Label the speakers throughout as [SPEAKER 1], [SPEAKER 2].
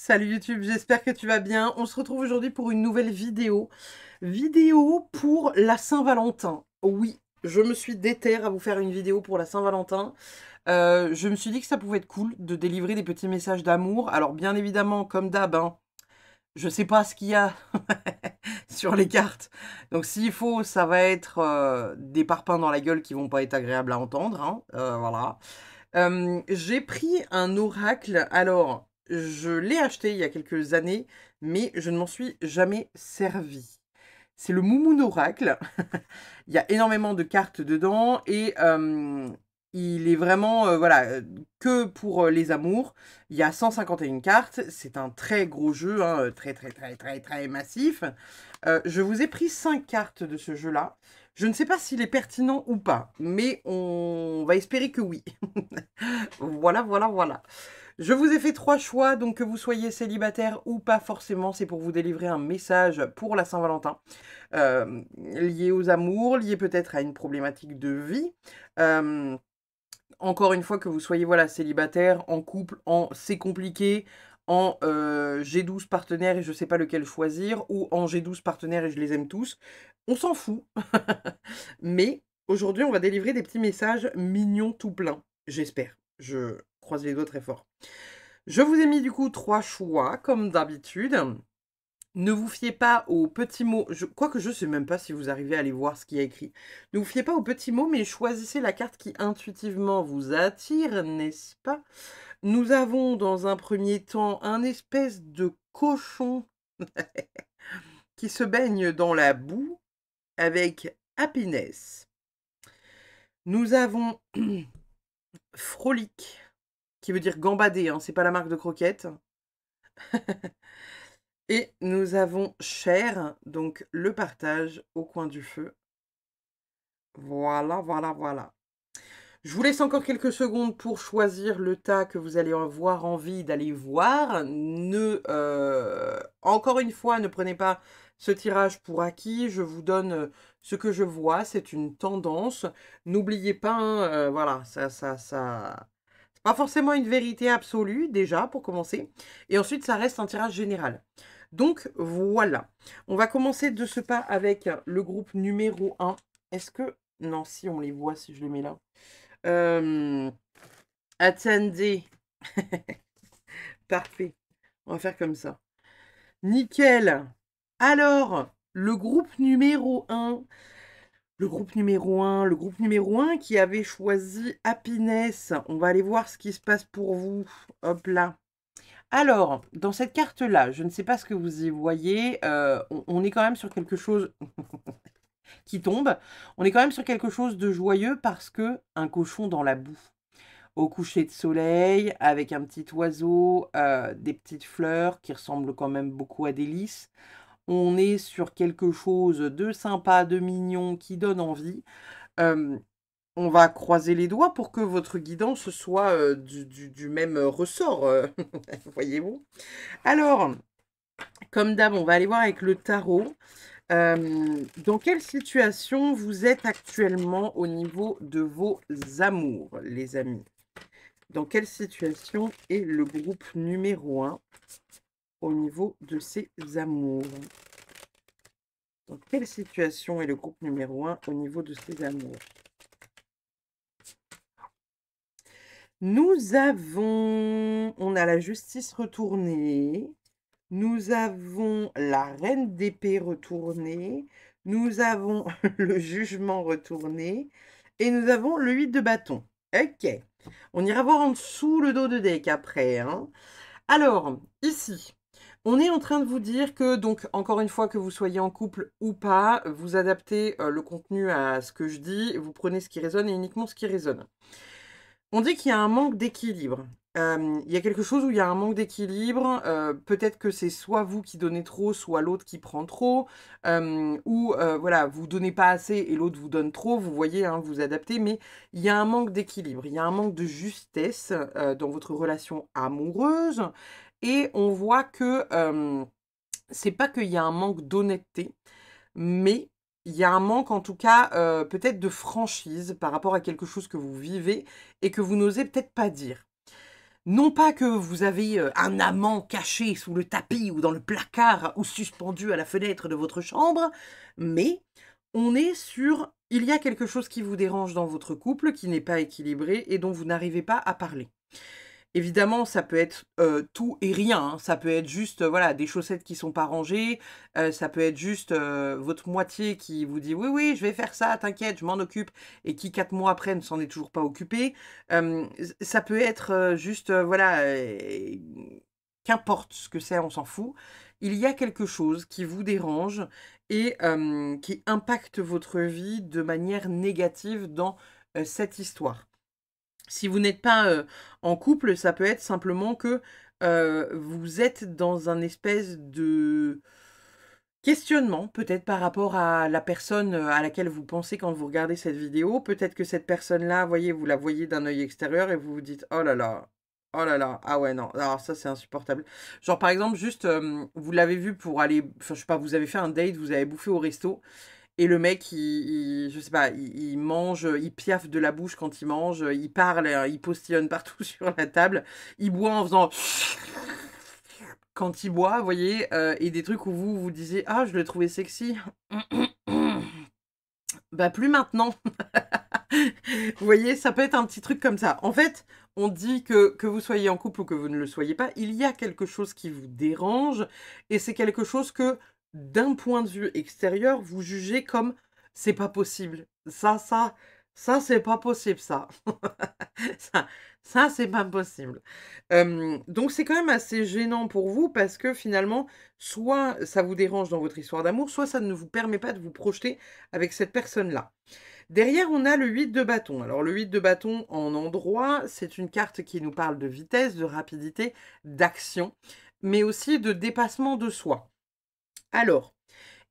[SPEAKER 1] Salut YouTube, j'espère que tu vas bien. On se retrouve aujourd'hui pour une nouvelle vidéo. Vidéo pour la Saint-Valentin. Oui, je me suis déterre à vous faire une vidéo pour la Saint-Valentin. Je me suis dit que ça pouvait être cool de délivrer des petits messages d'amour. Alors bien évidemment, comme d'hab, hein, je sais pas ce qu'il y a sur les cartes. Donc s'il faut, ça va être des parpaings dans la gueule qui vont pas être agréables à entendre, hein. Voilà. J'ai pris un oracle. Alors, je l'ai acheté il y a quelques années, mais je ne m'en suis jamais servi. C'est le Moumoun Oracle. Il y a énormément de cartes dedans et il est vraiment voilà, que pour les amours. Il y a 151 cartes. C'est un très gros jeu, hein, très très très très très massif. Je vous ai pris 5 cartes de ce jeu-là. Je ne sais pas s'il est pertinent ou pas, mais on va espérer que oui. Voilà, voilà, voilà. Je vous ai fait 3 choix, donc que vous soyez célibataire ou pas forcément, c'est pour vous délivrer un message pour la Saint-Valentin, lié aux amours, lié peut-être à une problématique de vie. Euh, Encore une fois, que vous soyez voilà, célibataire, en couple, en c'est compliqué, en j'ai 12 partenaires et je sais pas lequel choisir, ou en j'ai 12 partenaires et je les aime tous, on s'en fout. Mais aujourd'hui, on va délivrer des petits messages mignons tout plein, j'espère. Je croise les doigts très fort. Je vous ai mis du coup 3 choix, comme d'habitude. Ne vous fiez pas aux petits mots. Quoique je ne sais même pas si vous arrivez à aller voir ce qu'il y a écrit. Ne vous fiez pas aux petits mots, mais choisissez la carte qui intuitivement vous attire, n'est-ce pas? Nous avons dans un premier temps un espèce de cochon qui se baigne dans la boue avec happiness. Nous avons frolic, qui veut dire gambader, hein, c'est pas la marque de croquettes. Et nous avons cher, donc le partage au coin du feu. Voilà, voilà, voilà. Je vous laisse encore quelques secondes pour choisir le tas que vous allez avoir envie d'aller voir. Encore une fois, ne prenez pas ce tirage pour acquis. Je vous donne ce que je vois. C'est une tendance. N'oubliez pas, hein, voilà, c'est pas forcément une vérité absolue, déjà, pour commencer. Et ensuite, ça reste un tirage général. Donc, voilà. On va commencer de ce pas avec le groupe numéro 1. Est-ce que... Non, si on les voit, si je les mets là. Euh, Attendez. Parfait. On va faire comme ça. Nickel. Alors, le groupe numéro 1. Le groupe numéro 1 qui avait choisi Happiness. On va aller voir ce qui se passe pour vous. Hop là. Alors, dans cette carte-là, je ne sais pas ce que vous y voyez, on est quand même sur quelque chose qui tombe. On est quand même sur quelque chose de joyeux parce que un cochon dans la boue. Au coucher de soleil, avec un petit oiseau, des petites fleurs qui ressemblent quand même beaucoup à des lys. On est sur quelque chose de sympa, de mignon, qui donne envie. Euh, on va croiser les doigts pour que votre guidance soit du même ressort, voyez-vous. Alors, comme d'hab, on va aller voir avec le tarot. Dans quelle situation vous êtes actuellement au niveau de vos amours, les amis? Dans quelle situation est le groupe numéro 1 au niveau de ses amours? Dans quelle situation est le groupe numéro 1 au niveau de ses amours? Nous avons... On a la justice retournée. Nous avons la reine d'épée retournée. Nous avons le jugement retourné. Et nous avons le 8 de bâton. Ok. On ira voir en dessous le dos de deck après, hein. Alors, ici, on est en train de vous dire que, donc, encore une fois, que vous soyez en couple ou pas, vous adaptez le contenu à ce que je dis, vous prenez ce qui résonne et uniquement ce qui résonne. On dit qu'il y a un manque d'équilibre. Il y a quelque chose où il y a un manque d'équilibre. Peut-être que c'est soit vous qui donnez trop, soit l'autre qui prend trop. Ou voilà, vous donnez pas assez et l'autre vous donne trop. Vous voyez, hein, vous adaptez. Mais il y a un manque d'équilibre. Il y a un manque de justesse dans votre relation amoureuse. Et on voit que c'est pas qu'il y a un manque d'honnêteté, mais il y a un manque en tout cas peut-être de franchise par rapport à quelque chose que vous vivez et que vous n'osez peut-être pas dire. Non pas que vous avez un amant caché sous le tapis ou dans le placard ou suspendu à la fenêtre de votre chambre, mais on est sur il y a quelque chose qui vous dérange dans votre couple, qui n'est pas équilibré et dont vous n'arrivez pas à parler. Évidemment, ça peut être, tout et rien, hein. Ça peut être juste, voilà, des chaussettes qui sont pas rangées, ça peut être juste, votre moitié qui vous dit: «Oui, oui, je vais faire ça, t'inquiète, je m'en occupe» et qui 4 mois après ne s'en est toujours pas occupé. Ça peut être, juste, voilà, qu'importe ce que c'est, on s'en fout. Il y a quelque chose qui vous dérange et qui impacte votre vie de manière négative dans, cette histoire. Si vous n'êtes pas, en couple, ça peut être simplement que, vous êtes dans un espèce de questionnement, peut-être par rapport à la personne, à laquelle vous pensez quand vous regardez cette vidéo. Peut-être que cette personne-là, voyez, vous la voyez d'un œil extérieur et vous vous dites: oh là là, ah ouais, non, alors ça, c'est insupportable». Genre, par exemple, juste, vous l'avez vu pour aller enfin, je sais pas, vous avez fait un date, vous avez bouffé au resto et le mec, je sais pas, il mange, il piaffe de la bouche quand il mange, il parle, il postillonne partout sur la table, il boit en faisant quand il boit, vous voyez? Et des trucs où vous vous disiez: «Ah, je le trouvais sexy». Bah, plus maintenant. Vous voyez? Ça peut être un petit truc comme ça. En fait, on dit que vous soyez en couple ou que vous ne le soyez pas, il y a quelque chose qui vous dérange et c'est quelque chose que, d'un point de vue extérieur, vous jugez comme: «C'est pas possible. Ça, c'est pas possible ça. Ça c'est pas possible». Donc c'est quand même assez gênant pour vous parce que finalement, soit ça vous dérange dans votre histoire d'amour, soit ça ne vous permet pas de vous projeter avec cette personne-là. Derrière, on a le 8 de bâton. Alors le 8 de bâton en endroit, c'est une carte qui nous parle de vitesse, de rapidité, d'action, mais aussi de dépassement de soi. Alors,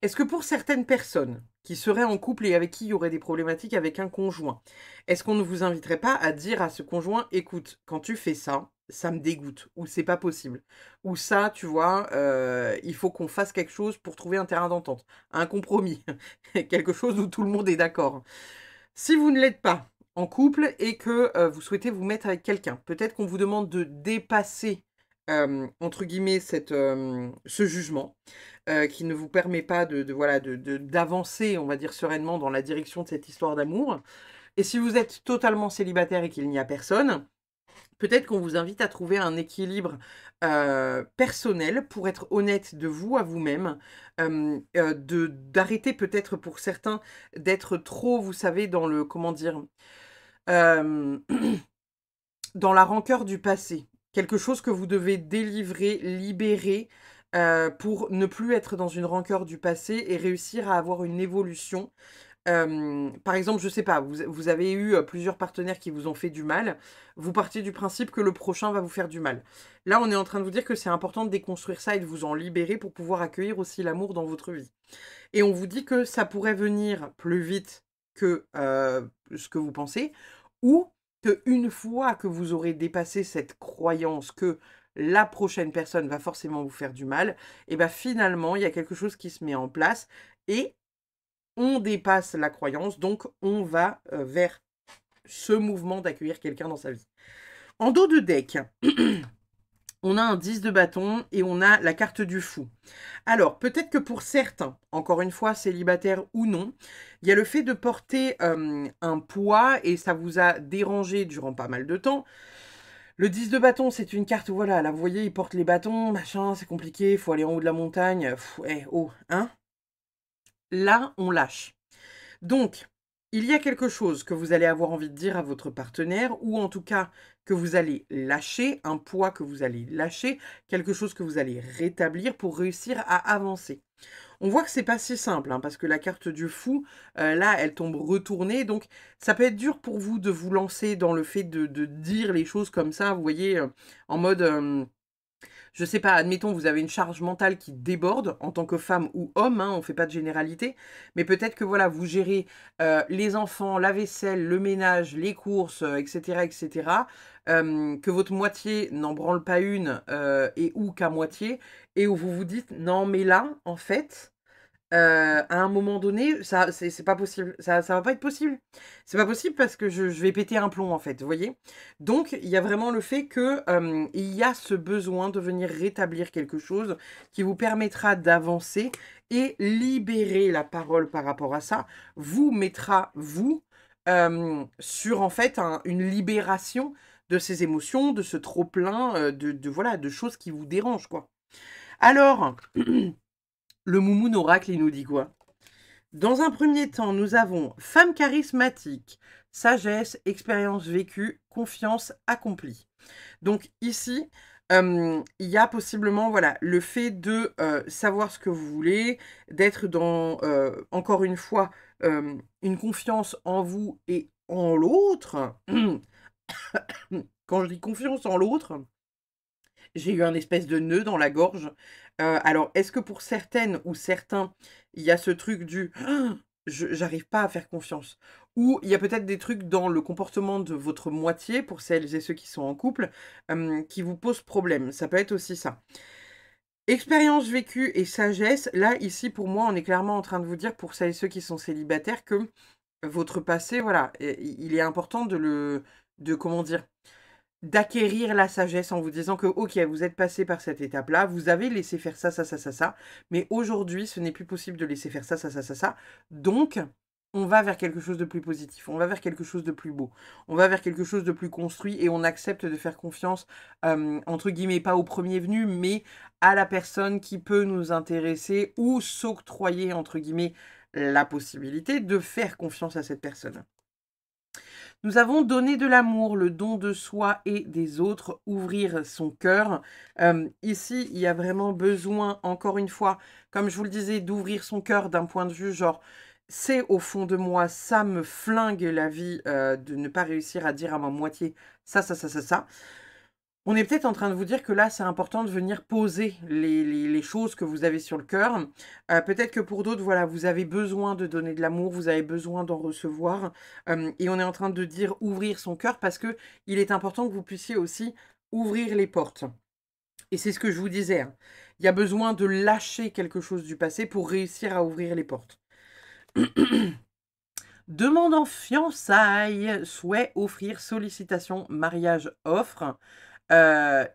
[SPEAKER 1] est-ce que pour certaines personnes qui seraient en couple et avec qui il y aurait des problématiques avec un conjoint, est-ce qu'on ne vous inviterait pas à dire à ce conjoint: «Écoute, quand tu fais ça, ça me dégoûte» ou «C'est pas possible» ou «Ça, tu vois, il faut qu'on fasse quelque chose pour trouver un terrain d'entente, un compromis», quelque chose où tout le monde est d'accord. Si vous ne l'êtes pas en couple et que, vous souhaitez vous mettre avec quelqu'un, peut-être qu'on vous demande de dépasser, entre guillemets ce jugement, qui ne vous permet pas de voilà, d'avancer, on va dire, sereinement dans la direction de cette histoire d'amour. Et si vous êtes totalement célibataire et qu'il n'y a personne, peut-être qu'on vous invite à trouver un équilibre, personnel pour être honnête de vous à vous-même, d'arrêter peut-être pour certains d'être trop, vous savez, dans le comment dire? Hem, dans la rancœur du passé. Quelque chose que vous devez délivrer, libérer, pour ne plus être dans une rancœur du passé et réussir à avoir une évolution. Par exemple, je sais pas, vous avez eu, plusieurs partenaires qui vous ont fait du mal. Vous partiez du principe que le prochain va vous faire du mal. Là, on est en train de vous dire que c'est important de déconstruire ça et de vous en libérer pour pouvoir accueillir aussi l'amour dans votre vie. Et on vous dit que ça pourrait venir plus vite que, ce que vous pensez ou qu'une fois que vous aurez dépassé cette croyance que la prochaine personne va forcément vous faire du mal, et ben finalement, il y a quelque chose qui se met en place et on dépasse la croyance, donc on va, vers ce mouvement d'accueillir quelqu'un dans sa vie. En dos de deck, on a un 10 de bâton et on a la carte du fou. Alors, peut-être que pour certains, encore une fois, célibataires ou non, il y a le fait de porter, un poids et ça vous a dérangé durant pas mal de temps. Le 10 de bâton, c'est une carte où voilà, là, vous voyez, il porte les bâtons, machin, c'est compliqué, il faut aller en haut de la montagne. Eh, oh, hein? Là, on lâche. Donc, il y a quelque chose que vous allez avoir envie de dire à votre partenaire ou en tout cas que vous allez lâcher, un poids que vous allez lâcher, quelque chose que vous allez rétablir pour réussir à avancer. On voit que c'est pas si simple, hein, parce que la carte du fou, là, elle tombe retournée, donc ça peut être dur pour vous de vous lancer dans le fait de dire les choses comme ça, vous voyez, en mode, je sais pas, admettons, vous avez une charge mentale qui déborde en tant que femme ou homme, hein, on fait pas de généralité, mais peut-être que voilà, vous gérez, les enfants, la vaisselle, le ménage, les courses, et cetera, et cetera, que votre moitié n'en branle pas une, et ou qu'à moitié et où vous vous dites: «Non mais là, en fait, à un moment donné, ça c'est pas possible. Ça va pas être possible. C'est pas possible parce que je vais péter un plomb, en fait, vous voyez? Donc il y a vraiment le fait que, il y a ce besoin de venir rétablir quelque chose qui vous permettra d'avancer et libérer la parole par rapport à ça, vous mettra, vous, sur, en fait, une libération de ces émotions, de ce trop plein, de voilà, de choses qui vous dérangent, quoi. Alors, le Moumoun Oracle, il nous dit quoi? Dans un premier temps, nous avons femme charismatique, sagesse, expérience vécue, confiance accomplie. Donc ici, il y a possiblement, voilà, le fait de savoir ce que vous voulez, d'être dans, encore une fois, une confiance en vous et en l'autre. Quand je dis confiance en l'autre, j'ai eu un espèce de nœud dans la gorge. Alors, est-ce que pour certaines ou certains, il y a ce truc du «Ah, j'arrive pas à faire confiance», ou il y a peut-être des trucs dans le comportement de votre moitié, pour celles et ceux qui sont en couple, qui vous posent problème. Ça peut être aussi ça. Expérience vécue et sagesse, là, ici, pour moi, on est clairement en train de vous dire, pour celles et ceux qui sont célibataires, que votre passé, voilà, il est important de comment dire? D'acquérir la sagesse en vous disant que, OK, vous êtes passé par cette étape-là, vous avez laissé faire ça, ça, ça, ça, ça, mais aujourd'hui, ce n'est plus possible de laisser faire ça, ça, ça, ça, ça. Donc, on va vers quelque chose de plus positif, on va vers quelque chose de plus beau, on va vers quelque chose de plus construit et on accepte de faire confiance, entre guillemets, pas au premier venu, mais à la personne qui peut nous intéresser ou s'octroyer, entre guillemets, la possibilité de faire confiance à cette personne. Nous avons donné de l'amour, le don de soi et des autres, ouvrir son cœur. Ici, il y a vraiment besoin, encore une fois, comme je vous le disais, d'ouvrir son cœur d'un point de vue genre, c'est au fond de moi, ça me flingue la vie de ne pas réussir à dire à ma moitié ça, ça, ça, ça, ça. On est peut-être en train de vous dire que là, c'est important de venir poser les choses que vous avez sur le cœur. Peut-être que pour d'autres, voilà, vous avez besoin de donner de l'amour, vous avez besoin d'en recevoir. Et on est en train de dire ouvrir son cœur parce que il est important que vous puissiez aussi ouvrir les portes. Et c'est ce que je vous disais, hein. Il y a besoin de lâcher quelque chose du passé pour réussir à ouvrir les portes. Demande en fiançailles, souhait offrir, sollicitation, mariage, offre.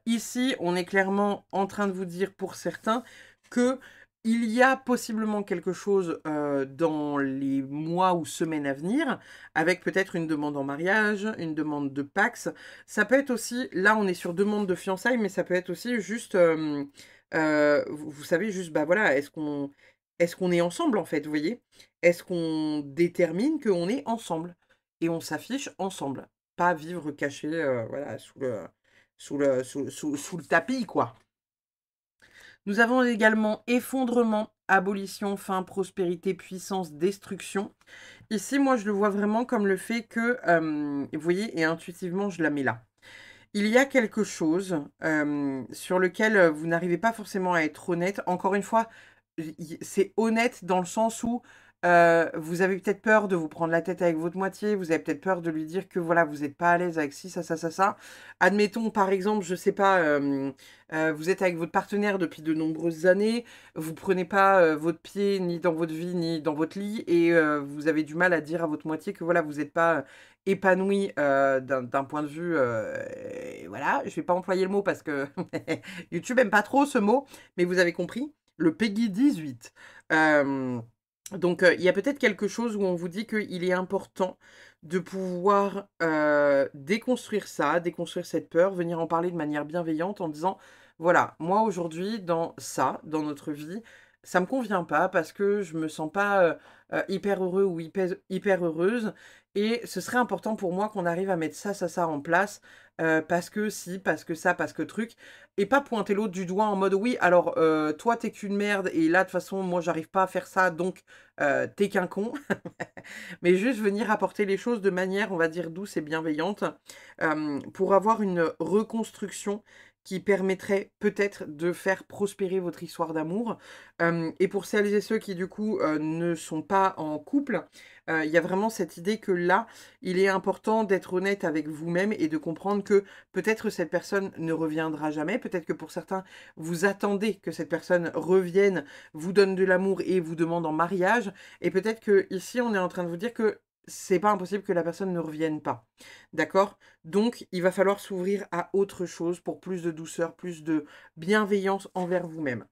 [SPEAKER 1] Ici, on est clairement en train de vous dire pour certains que il y a possiblement quelque chose dans les mois ou semaines à venir, avec peut-être une demande en mariage, une demande de Pax. Ça peut être aussi, là on est sur demande de fiançailles, mais ça peut être aussi juste, vous savez, juste, bah voilà, est-ce qu'on est ensemble en fait, vous voyez? Est-ce qu'on détermine qu'on est ensemble? Et on s'affiche ensemble, pas vivre caché, voilà, sous le tapis, quoi. Nous avons également effondrement, abolition, fin, prospérité, puissance, destruction. Ici, moi, je le vois vraiment comme le fait que, vous voyez, et intuitivement, je la mets là. Il y a quelque chose sur lequel vous n'arrivez pas forcément à être honnête. Encore une fois, c'est honnête dans le sens où vous avez peut-être peur de vous prendre la tête avec votre moitié, vous avez peut-être peur de lui dire que voilà, vous n'êtes pas à l'aise avec ci, ça, ça, ça, ça. Admettons, par exemple, je sais pas, vous êtes avec votre partenaire depuis de nombreuses années, vous prenez pas votre pied ni dans votre vie, ni dans votre lit, et vous avez du mal à dire à votre moitié que voilà, vous n'êtes pas épanoui d'un point de vue, voilà, je vais pas employer le mot parce que YouTube aime pas trop ce mot, mais vous avez compris, le Peggy 18. Donc, il y a peut-être quelque chose où on vous dit qu'il est important de pouvoir déconstruire ça, déconstruire cette peur, venir en parler de manière bienveillante en disant, voilà, moi aujourd'hui, dans ça, dans notre vie, ça me convient pas parce que je me sens pas hyper heureux ou hyper heureuse. Et ce serait important pour moi qu'on arrive à mettre ça, ça, ça en place, parce que si, parce que ça, parce que truc, et pas pointer l'autre du doigt en mode oui, alors toi t'es qu'une merde, et là de toute façon moi j'arrive pas à faire ça, donc t'es qu'un con. Mais juste venir apporter les choses de manière, on va dire, douce et bienveillante, pour avoir une reconstruction qui permettrait peut-être de faire prospérer votre histoire d'amour. Et pour celles et ceux qui du coup ne sont pas en couple, il y a vraiment cette idée que là, il est important d'être honnête avec vous-même et de comprendre que peut-être cette personne ne reviendra jamais, peut-être que pour certains, vous attendez que cette personne revienne, vous donne de l'amour et vous demande en mariage, et peut-être que ici on est en train de vous dire que c'est pas impossible que la personne ne revienne pas. D'accord? Donc, il va falloir s'ouvrir à autre chose pour plus de douceur, plus de bienveillance envers vous-même.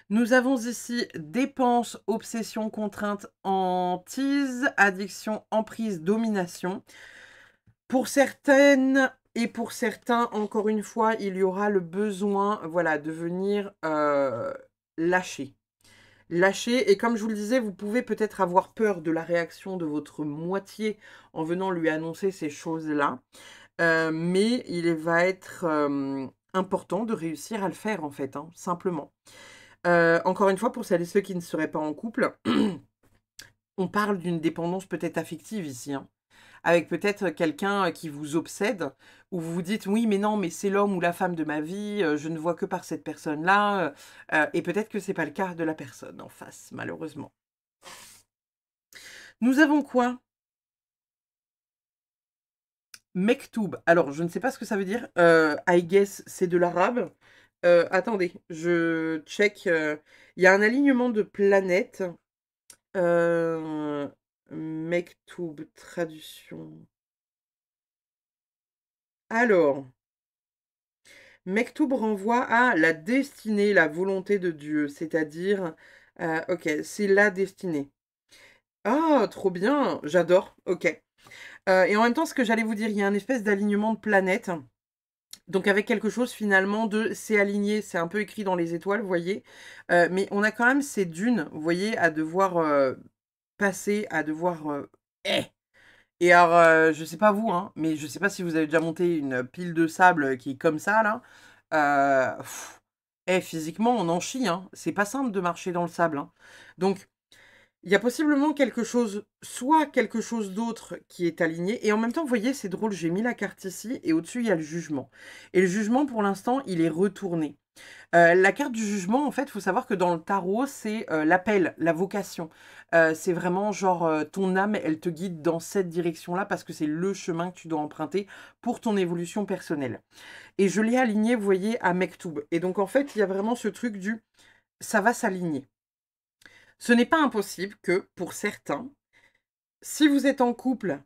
[SPEAKER 1] Nous avons ici dépenses, obsession, contrainte, hantise, addiction, emprise, domination. Pour certaines et pour certains, encore une fois, il y aura le besoin, voilà, de venir lâcher. Lâcher, et comme je vous le disais, vous pouvez peut-être avoir peur de la réaction de votre moitié en venant lui annoncer ces choses-là, mais il va être important de réussir à le faire en fait, hein, simplement. Encore une fois, pour celles et ceux qui ne seraient pas en couple, on parle d'une dépendance peut-être affective ici, hein, avec peut-être quelqu'un qui vous obsède, où vous vous dites: «Oui, mais non, mais c'est l'homme ou la femme de ma vie, je ne vois que par cette personne-là», et peut-être que c'est pas le cas de la personne en face, malheureusement. Nous avons quoi? Mektoub. Alors, je ne sais pas ce que ça veut dire. I guess c'est de l'arabe. Attendez, je check. Il y a un alignement de planètes. Mektoub, traduction. Alors, Mektoub renvoie à la destinée, la volonté de Dieu. C'est-à-dire, ok, c'est la destinée. Ah, trop bien, j'adore. Ok. Et en même temps, ce que j'allais vous dire, il y a un espèce d'alignement de planètes. Donc avec quelque chose finalement de c'est aligné, c'est un peu écrit dans les étoiles, vous voyez. Mais on a quand même ces dunes, vous voyez, à devoir passer, à devoir... eh Et alors, je sais pas vous, hein, mais je sais pas si vous avez déjà monté une pile de sable qui est comme ça, là. Physiquement, on en chie, hein. C'est pas simple de marcher dans le sable, hein. Donc, il y a possiblement quelque chose, soit quelque chose d'autre qui est aligné, et en même temps, vous voyez, c'est drôle, j'ai mis la carte ici, et au-dessus, il y a le jugement. Et le jugement, pour l'instant, il est retourné. La carte du jugement, en fait, il faut savoir que dans le tarot, c'est l'appel, la vocation. C'est vraiment genre, ton âme, elle te guide dans cette direction-là, parce que c'est le chemin que tu dois emprunter pour ton évolution personnelle. Et je l'ai aligné, vous voyez, à Mektoub. Et donc, en fait, il y a vraiment ce truc du, ça va s'aligner. Ce n'est pas impossible que, pour certains, si vous êtes en couple,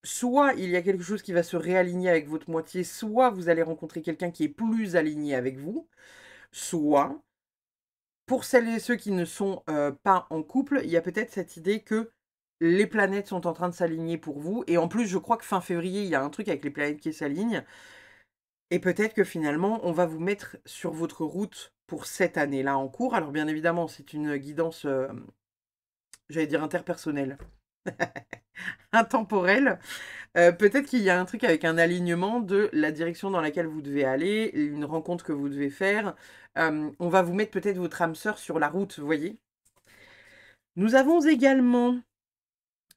[SPEAKER 1] soit il y a quelque chose qui va se réaligner avec votre moitié, soit vous allez rencontrer quelqu'un qui est plus aligné avec vous, soit, pour celles et ceux qui ne sont pas en couple, il y a peut-être cette idée que les planètes sont en train de s'aligner pour vous. Et en plus, je crois que fin février, il y a un truc avec les planètes qui s'alignent. Et peut-être que finalement, on va vous mettre sur votre route pour cette année-là en cours. Alors bien évidemment, c'est une guidance, j'allais dire interpersonnelle, intemporelle. Peut-être qu'il y a un truc avec un alignement de la direction dans laquelle vous devez aller, une rencontre que vous devez faire. On va vous mettre peut-être votre âme sœur sur la route, vous voyez. Nous avons également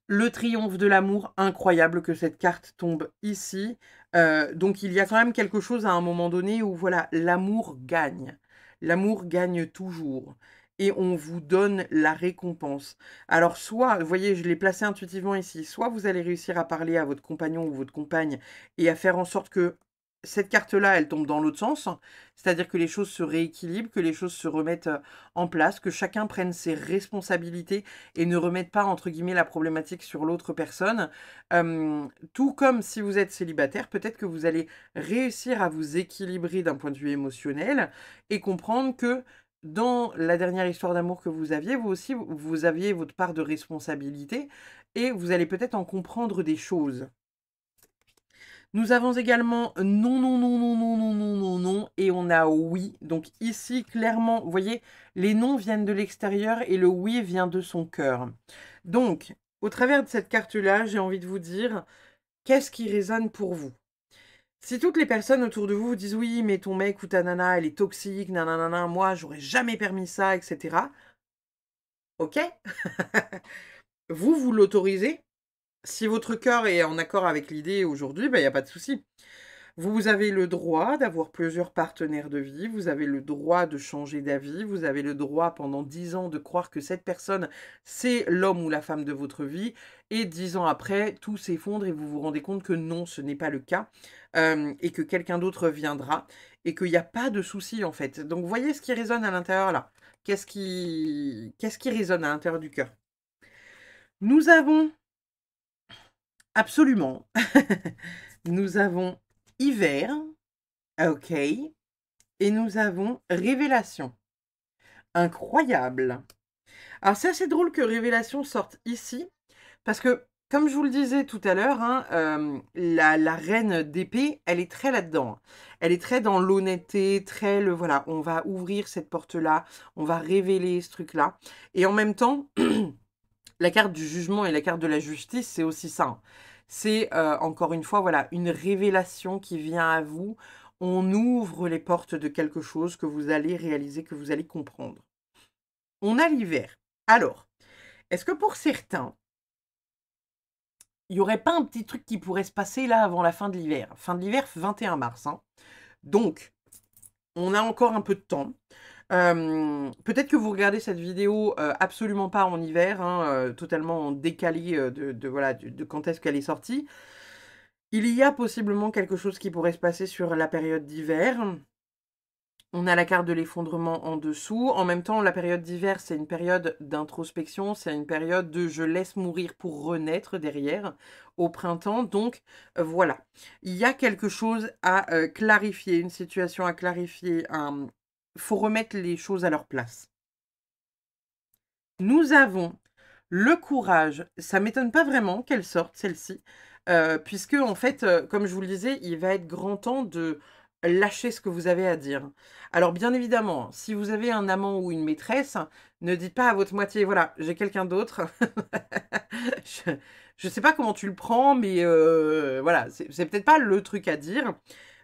[SPEAKER 1] le triomphe de l'amour, incroyable que cette carte tombe ici. Donc il y a quand même quelque chose à un moment donné où voilà, l'amour gagne. L'amour gagne toujours. Et on vous donne la récompense. Alors soit, vous voyez, je l'ai placé intuitivement ici, soit vous allez réussir à parler à votre compagnon ou votre compagne et à faire en sorte que cette carte-là, elle tombe dans l'autre sens, c'est-à-dire que les choses se rééquilibrent, que les choses se remettent en place, que chacun prenne ses responsabilités et ne remette pas, entre guillemets, la problématique sur l'autre personne. Tout comme si vous êtes célibataire, peut-être que vous allez réussir à vous équilibrer d'un point de vue émotionnel et comprendre que dans la dernière histoire d'amour que vous aviez, vous aussi, vous aviez votre part de responsabilité et vous allez peut-être en comprendre des choses. Nous avons également non, non, non, non, non, non, non, non, non, et on a oui. Donc ici, clairement, vous voyez, les non viennent de l'extérieur et le oui vient de son cœur. Donc, au travers de cette carte-là, j'ai envie de vous dire, qu'est-ce qui résonne pour vous? Si toutes les personnes autour de vous vous disent oui, mais ton mec ou ta nana, elle est toxique, nanana, moi, j'aurais jamais permis ça, etc. Ok. Vous l'autorisez. Si votre cœur est en accord avec l'idée aujourd'hui, il n'y a pas de souci. Vous avez le droit d'avoir plusieurs partenaires de vie, vous avez le droit de changer d'avis, vous avez le droit pendant 10 ans de croire que cette personne, c'est l'homme ou la femme de votre vie, et 10 ans après, tout s'effondre et vous vous rendez compte que non, ce n'est pas le cas, et que quelqu'un d'autre viendra, et qu'il n'y a pas de souci en fait. Donc vous voyez ce qui résonne à l'intérieur là. Qu'est-ce qui résonne à l'intérieur du cœur? Nous avons absolument, nous avons hiver, ok, et nous avons révélation. Incroyable. Alors c'est assez drôle que révélation sorte ici, parce que, comme je vous le disais tout à l'heure, hein, la reine d'épée, elle est très là-dedans. Elle est très dans l'honnêteté, très le voilà, on va ouvrir cette porte-là, on va révéler ce truc-là. Et en même temps, la carte du jugement et la carte de la justice, c'est aussi ça, hein. C'est, encore une fois, voilà, une révélation qui vient à vous. On ouvre les portes de quelque chose que vous allez réaliser, que vous allez comprendre. On a l'hiver. Alors, est-ce que pour certains, il n'y aurait pas un petit truc qui pourrait se passer là avant la fin de l'hiver? Fin de l'hiver, 21 mars, hein. Donc, on a encore un peu de temps. Peut-être que vous regardez cette vidéo absolument pas en hiver, hein, totalement décalé voilà, de quand est-ce qu'elle est sortie. Il y a possiblement quelque chose qui pourrait se passer sur la période d'hiver. On a la carte de l'effondrement en dessous. En même temps, la période d'hiver, c'est une période d'introspection, c'est une période de je laisse mourir pour renaître derrière au printemps. Donc, voilà. Il y a quelque chose à clarifier, une situation à clarifier. Il faut remettre les choses à leur place. Nous avons le courage. Ça ne m'étonne pas vraiment qu'elle sorte, celle-ci. Puisque, en fait, comme je vous le disais, il va être grand temps de lâcher ce que vous avez à dire. Alors, bien évidemment, si vous avez un amant ou une maîtresse, ne dites pas à votre moitié, voilà, j'ai quelqu'un d'autre. Je ne sais pas comment tu le prends, mais voilà, c'est peut-être pas le truc à dire.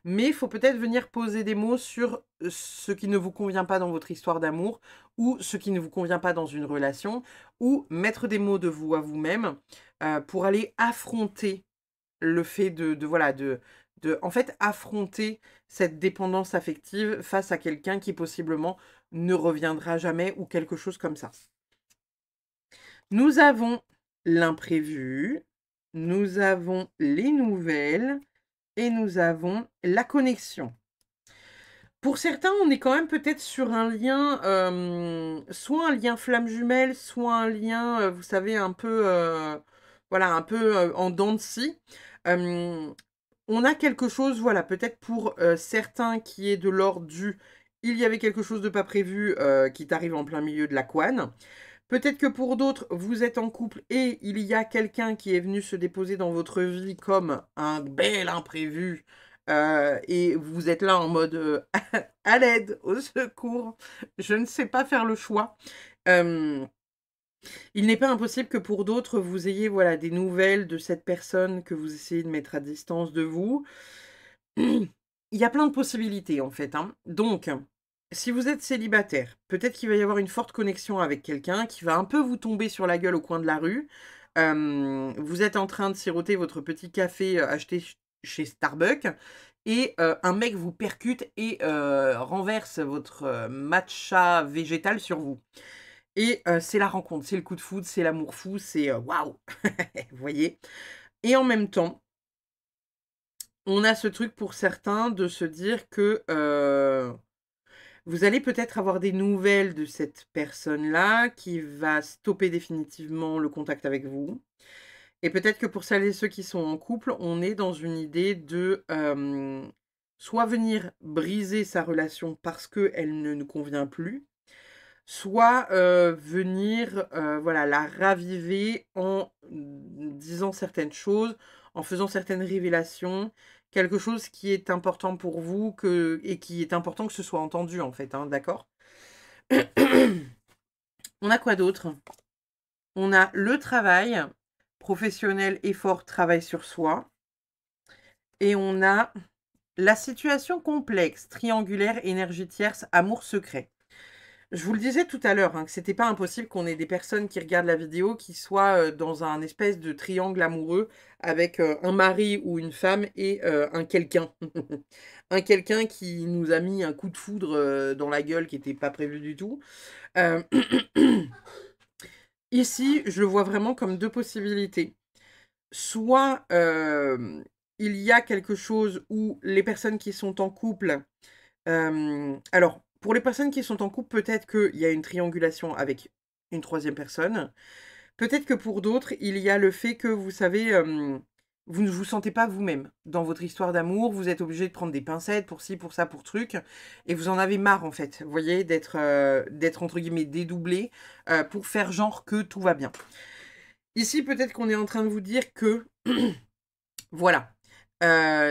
[SPEAKER 1] Mais il faut peut-être venir poser des mots sur ce qui ne vous convient pas dans votre histoire d'amour ou ce qui ne vous convient pas dans une relation, ou mettre des mots de vous à vous-même pour aller affronter le fait voilà, en fait, affronter cette dépendance affective face à quelqu'un qui possiblement ne reviendra jamais ou quelque chose comme ça. Nous avons l'imprévu, nous avons les nouvelles et nous avons la connexion. Pour certains, on est quand même peut-être sur un lien, soit un lien flamme jumelle, soit un lien, vous savez, un peu, voilà, un peu en dents de scie. On a quelque chose, voilà, peut-être pour certains qui est de l'ordre du il y avait quelque chose de pas prévu qui t'arrive en plein milieu de la couenne. Peut-être que pour d'autres, vous êtes en couple et il y a quelqu'un qui est venu se déposer dans votre vie comme un bel imprévu. Et vous êtes là en mode à l'aide, au secours, je ne sais pas faire le choix. Il n'est pas impossible que pour d'autres, vous ayez voilà, des nouvelles de cette personne que vous essayez de mettre à distance de vous. Il y a plein de possibilités en fait, hein. Donc, si vous êtes célibataire, peut-être qu'il va y avoir une forte connexion avec quelqu'un qui va un peu vous tomber sur la gueule au coin de la rue. Vous êtes en train de siroter votre petit café acheté chez Starbucks et un mec vous percute et renverse votre matcha végétal sur vous. Et c'est la rencontre, c'est le coup de foudre, c'est l'amour fou, c'est waouh. Vous voyez? Et en même temps, on a ce truc pour certains de se dire que vous allez peut-être avoir des nouvelles de cette personne-là qui va stopper définitivement le contact avec vous. Et peut-être que pour celles et ceux qui sont en couple, on est dans une idée de soit venir briser sa relation parce qu'elle ne nous convient plus, soit venir voilà, la raviver en disant certaines choses, en faisant certaines révélations, quelque chose qui est important pour vous et qui est important que ce soit entendu en fait, hein, d'accord? On a quoi d'autre? On a le travail, professionnel, effort, travail sur soi. Et on a la situation complexe, triangulaire, énergie tierce, amour secret. Je vous le disais tout à l'heure, hein, que c'était pas impossible qu'on ait des personnes qui regardent la vidéo qui soient dans un espèce de triangle amoureux avec un mari ou une femme et un quelqu'un. Un quelqu'un qui nous a mis un coup de foudre dans la gueule qui n'était pas prévu du tout. Euh, Ici, je le vois vraiment comme deux possibilités. Soit il y a quelque chose où les personnes qui sont en couple... alors, pour les personnes qui sont en couple, peut-être qu'il y a une triangulation avec une troisième personne. Peut-être que pour d'autres, il y a le fait que, vous savez, vous ne vous sentez pas vous-même dans votre histoire d'amour. Vous êtes obligé de prendre des pincettes pour ci, pour ça, pour truc. Et vous en avez marre, en fait, vous voyez, d'être entre guillemets dédoublé pour faire genre que tout va bien. Ici, peut-être qu'on est en train de vous dire que, voilà,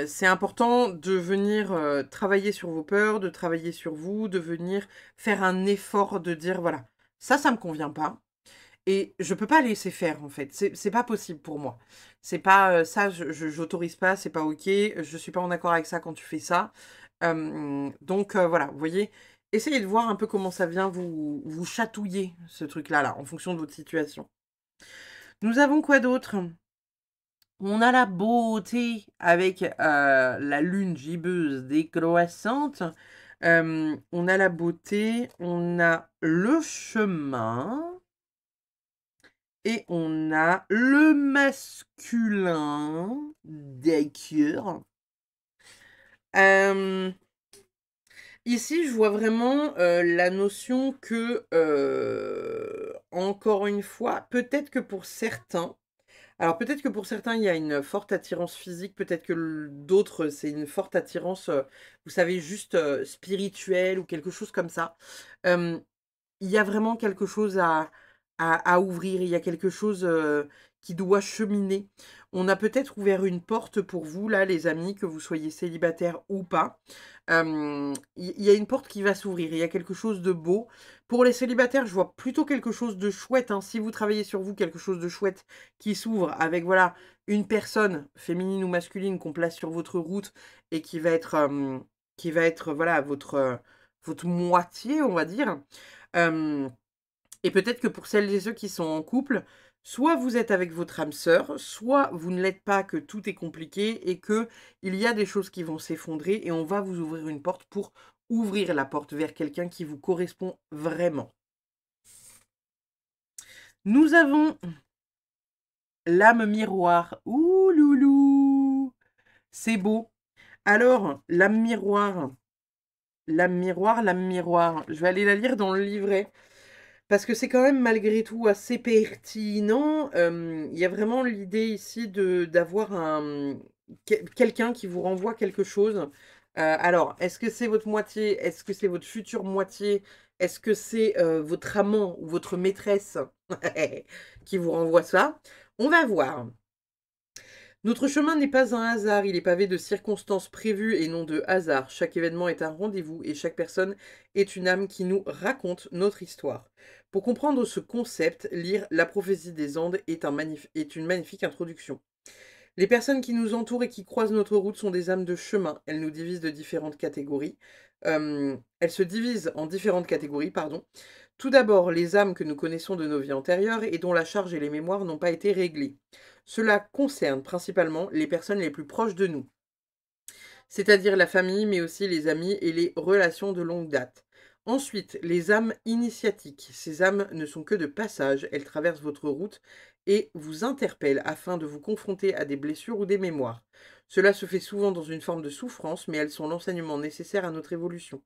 [SPEAKER 1] c'est important de venir travailler sur vos peurs, de travailler sur vous, de venir faire un effort de dire, voilà, ça me convient pas. Et je peux pas laisser faire, en fait. C'est pas possible pour moi. C'est pas ça, j'autorise pas, c'est pas ok. Je suis pas en accord avec ça quand tu fais ça. Donc voilà, vous voyez, essayez de voir un peu comment ça vient vous chatouiller, ce truc-là, là, en fonction de votre situation. Nous avons quoi d'autre? On a la beauté avec la lune gibbeuse décroissante. On a la beauté, on a le chemin et on a le masculin. D'accord. Euh, Ici, je vois vraiment la notion que, encore une fois, peut-être que pour certains, alors peut-être que pour certains, il y a une forte attirance physique, peut-être que d'autres, c'est une forte attirance, vous savez, juste spirituelle ou quelque chose comme ça. Euh, il y a vraiment quelque chose à ouvrir, il y a quelque chose qui doit cheminer. On a peut-être ouvert une porte pour vous, là, les amis, que vous soyez célibataire ou pas. Il y a une porte qui va s'ouvrir, il y a quelque chose de beau. Pour les célibataires, je vois plutôt quelque chose de chouette, hein. Si vous travaillez sur vous, quelque chose de chouette qui s'ouvre avec, voilà, une personne, féminine ou masculine, qu'on place sur votre route et qui va être voilà, votre moitié, on va dire. Euh, et peut-être que pour celles et ceux qui sont en couple, soit vous êtes avec votre âme sœur, soit vous ne l'êtes pas, que tout est compliqué et que il y a des choses qui vont s'effondrer et on va vous ouvrir une porte pour ouvrir la porte vers quelqu'un qui vous correspond vraiment. Nous avons l'âme miroir. Ouh loulou, c'est beau. Alors, l'âme miroir, l'âme miroir. Je vais aller la lire dans le livret. Parce que c'est quand même malgré tout assez pertinent. Il y a vraiment l'idée ici d'avoir quelqu'un qui vous renvoie quelque chose. Alors, est-ce que c'est votre moitié? Est-ce que c'est votre future moitié? Est-ce que c'est votre amant ou votre maîtresse qui vous renvoie ça? On va voir. Notre chemin n'est pas un hasard, il est pavé de circonstances prévues et non de hasard. Chaque événement est un rendez-vous et chaque personne est une âme qui nous raconte notre histoire. Pour comprendre ce concept, lire La prophétie des Andes est une magnifique introduction. Les personnes qui nous entourent et qui croisent notre route sont des âmes de chemin. Elles nous divisent de différentes catégories. Elles se divisent en différentes catégories, pardon. Tout d'abord, les âmes que nous connaissons de nos vies antérieures et dont la charge et les mémoires n'ont pas été réglées. Cela concerne principalement les personnes les plus proches de nous, c'est-à-dire la famille, mais aussi les amis et les relations de longue date. Ensuite, les âmes initiatiques. Ces âmes ne sont que de passage, elles traversent votre route et vous interpellent afin de vous confronter à des blessures ou des mémoires. Cela se fait souvent dans une forme de souffrance, mais elles sont l'enseignement nécessaire à notre évolution.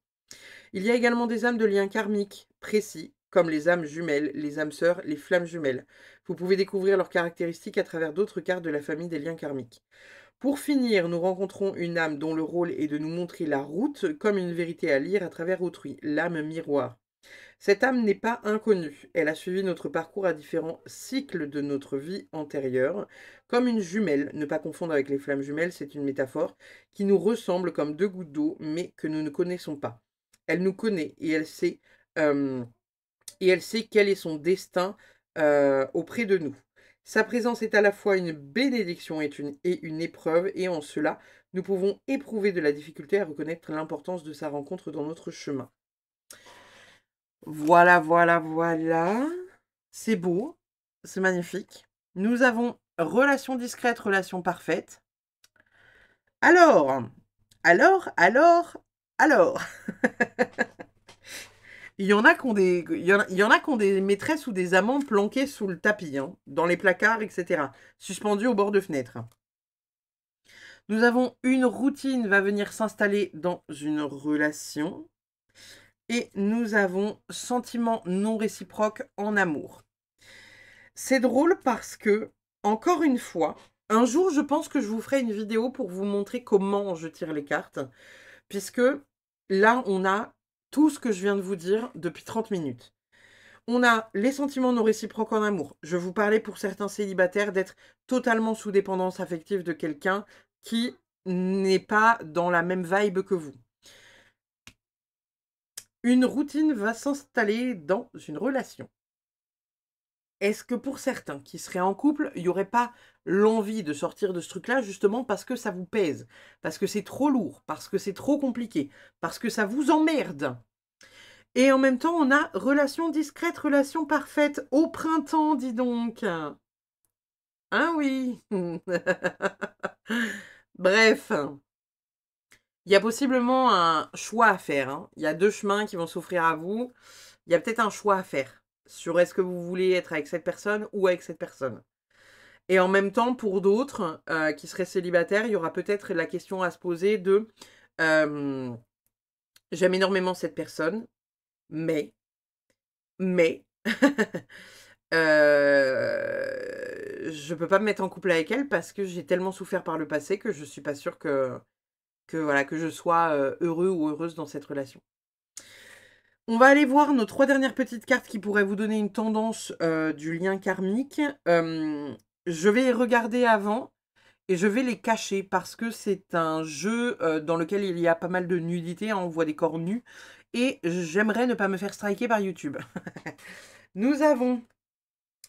[SPEAKER 1] Il y a également des âmes de liens karmiques précis, comme les âmes jumelles, les âmes sœurs, les flammes jumelles. Vous pouvez découvrir leurs caractéristiques à travers d'autres cartes de la famille des liens karmiques. Pour finir, nous rencontrons une âme dont le rôle est de nous montrer la route comme une vérité à lire à travers autrui, l'âme miroir. Cette âme n'est pas inconnue, elle a suivi notre parcours à différents cycles de notre vie antérieure, comme une jumelle, ne pas confondre avec les flammes jumelles, c'est une métaphore, qui nous ressemble comme deux gouttes d'eau, mais que nous ne connaissons pas. Elle nous connaît euh, et elle sait quel est son destin auprès de nous. Sa présence est à la fois une bénédiction et une épreuve, et en cela, nous pouvons éprouver de la difficulté à reconnaître l'importance de sa rencontre dans notre chemin. Voilà, voilà, voilà. C'est beau, c'est magnifique. Nous avons relation discrète, relation parfaite. Alors, alors. Il y en a qui ont des, il y en a qui ont des maîtresses ou des amants planqués sous le tapis, hein, dans les placards, etc. Suspendus au bord de fenêtre. Nous avons une routine va venir s'installer dans une relation. Et nous avons sentiment non réciproque en amour. C'est drôle parce que, encore une fois, un jour, je pense que je vous ferai une vidéo pour vous montrer comment je tire les cartes, puisque là, on a tout ce que je viens de vous dire depuis 30 minutes. On a les sentiments non réciproques en amour. Je vous parlais pour certains célibataires d'être totalement sous dépendance affective de quelqu'un qui n'est pas dans la même vibe que vous. Une routine va s'installer dans une relation. Est-ce que pour certains qui seraient en couple, il n'y aurait pas l'envie de sortir de ce truc-là justement parce que ça vous pèse, parce que c'est trop lourd, parce que c'est trop compliqué, parce que ça vous emmerde? Et en même temps, on a relation discrète, relation parfaite au printemps, dis donc. Ah oui. Bref, il y a possiblement un choix à faire, hein. Il y a deux chemins qui vont s'offrir à vous. Il y a peut-être un choix à faire sur est-ce que vous voulez être avec cette personne ou avec cette personne. Et en même temps, pour d'autres qui seraient célibataires, il y aura peut-être la question à se poser de euh, j'aime énormément cette personne, mais je peux pas me mettre en couple avec elle parce que j'ai tellement souffert par le passé que je suis pas sûre que voilà que je sois heureux ou heureuse dans cette relation. On va aller voir nos 3 dernières petites cartes qui pourraient vous donner une tendance du lien karmique. Je vais regarder avant et je vais les cacher parce que c'est un jeu dans lequel il y a pas mal de nudité, hein, on voit des corps nus, et j'aimerais ne pas me faire striker par YouTube. Nous avons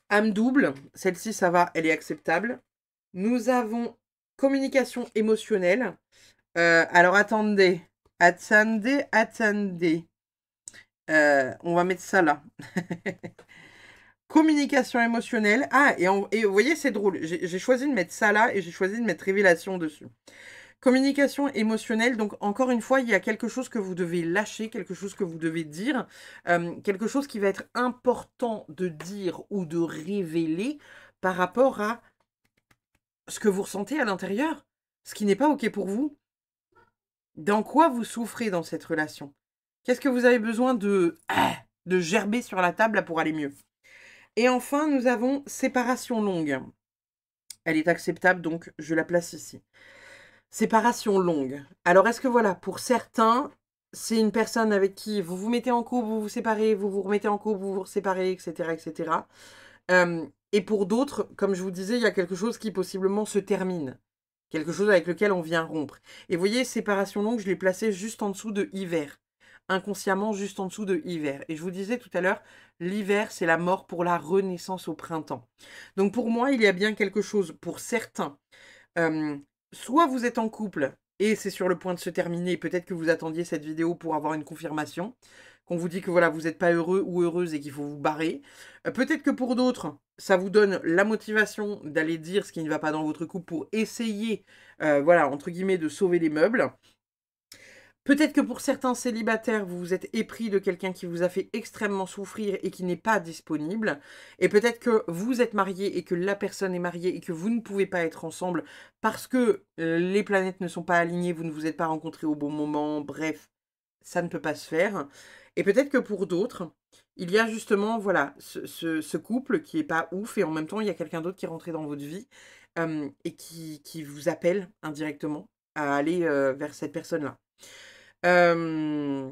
[SPEAKER 1] âme double, celle-ci ça va, elle est acceptable. Nous avons communication émotionnelle. Alors attendez. On va mettre ça là. Communication émotionnelle. Ah, et vous voyez, c'est drôle. J'ai choisi de mettre ça là et j'ai choisi de mettre révélation dessus. Communication émotionnelle, donc encore une fois, il y a quelque chose que vous devez lâcher, quelque chose que vous devez dire, quelque chose qui va être important de dire ou de révéler par rapport à ce que vous ressentez à l'intérieur, ce qui n'est pas OK pour vous. Dans quoi vous souffrez dans cette relation? Qu'est-ce que vous avez besoin de gerber sur la table là, pour aller mieux? Et enfin, nous avons séparation longue. Elle est acceptable, donc je la place ici. Séparation longue. Alors, est-ce que voilà, pour certains, c'est une personne avec qui vous vous mettez en couple, vous vous séparez, vous vous remettez en couple, vous vous séparez, etc., etc. Et pour d'autres, comme je vous disais, il y a quelque chose qui possiblement se termine. Quelque chose avec lequel on vient rompre. Et vous voyez, séparation longue, je l'ai placé juste en dessous de hiver. Inconsciemment, juste en dessous de hiver. Et je vous disais tout à l'heure, l'hiver, c'est la mort pour la renaissance au printemps. Donc pour moi, il y a bien quelque chose, pour certains, euh, soit vous êtes en couple et c'est sur le point de se terminer, peut-être que vous attendiez cette vidéo pour avoir une confirmation, qu'on vous dit que voilà, vous n'êtes pas heureux ou heureuse et qu'il faut vous barrer. Peut-être que pour d'autres, ça vous donne la motivation d'aller dire ce qui ne va pas dans votre couple pour essayer, voilà, entre guillemets, de sauver les meubles. Peut-être que pour certains célibataires, vous vous êtes épris de quelqu'un qui vous a fait extrêmement souffrir et qui n'est pas disponible. Et peut-être que vous êtes marié et que la personne est mariée et que vous ne pouvez pas être ensemble parce que les planètes ne sont pas alignées, vous ne vous êtes pas rencontrés au bon moment, bref, ça ne peut pas se faire. Et peut-être que pour d'autres, il y a justement voilà, ce couple qui est pas ouf et en même temps, il y a quelqu'un d'autre qui est rentré dans votre vie et qui vous appelle indirectement à aller vers cette personne-là. Euh,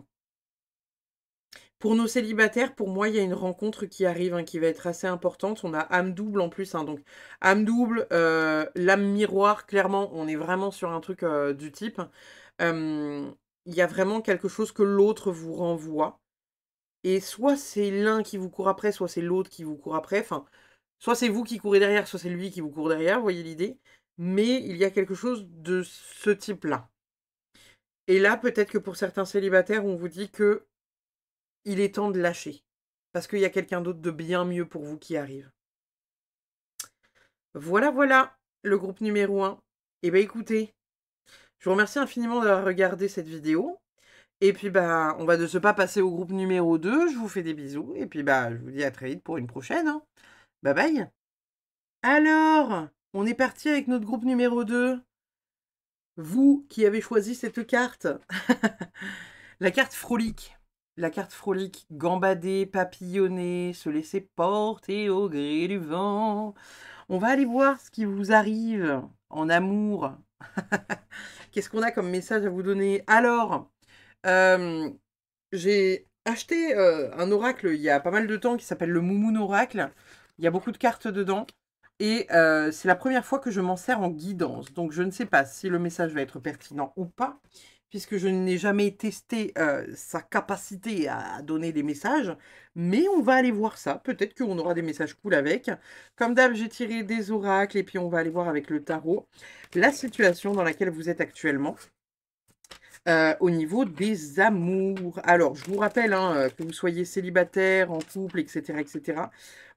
[SPEAKER 1] pour nos célibataires, pour moi, il y a une rencontre qui arrive, hein, qui va être assez importante. On a âme double en plus, hein, donc âme double, l'âme miroir, clairement, on est vraiment sur un truc du type. Il y a vraiment quelque chose que l'autre vous renvoie. Et soit c'est l'un qui vous court après, soit c'est l'autre qui vous court après. Enfin, soit c'est vous qui courez derrière, soit c'est lui qui vous court derrière, vous voyez l'idée. Mais il y a quelque chose de ce type-là. Et là, peut-être que pour certains célibataires, on vous dit que il est temps de lâcher. Parce qu'il y a quelqu'un d'autre de bien mieux pour vous qui arrive. Voilà, voilà, le groupe numéro 1. Eh bien, écoutez, je vous remercie infiniment d'avoir regardé cette vidéo. Et puis, bah, on va de ce pas passer au groupe numéro 2. Je vous fais des bisous. Et puis, bah, je vous dis à très vite pour une prochaine, hein. Bye bye. Alors, on est parti avec notre groupe numéro 2. Vous qui avez choisi cette carte. La carte frolique. La carte frolique, gambader, papillonner, se laisser porter au gré du vent. On va aller voir ce qui vous arrive en amour. Qu'est-ce qu'on a comme message à vous donner? Alors, j'ai acheté un oracle il y a pas mal de temps qui s'appelle le Moumoun Oracle. Il y a beaucoup de cartes dedans. Et c'est la première fois que je m'en sers en guidance. Donc, je ne sais pas si le message va être pertinent ou pas, puisque je n'ai jamais testé sa capacité à donner des messages. Mais on va aller voir ça. Peut-être qu'on aura des messages cool avec. Comme d'hab, j'ai tiré des oracles et puis on va aller voir avec le tarot la situation dans laquelle vous êtes actuellement. Au niveau des amours. Alors, je vous rappelle, hein, que vous soyez célibataire, en couple, etc., etc.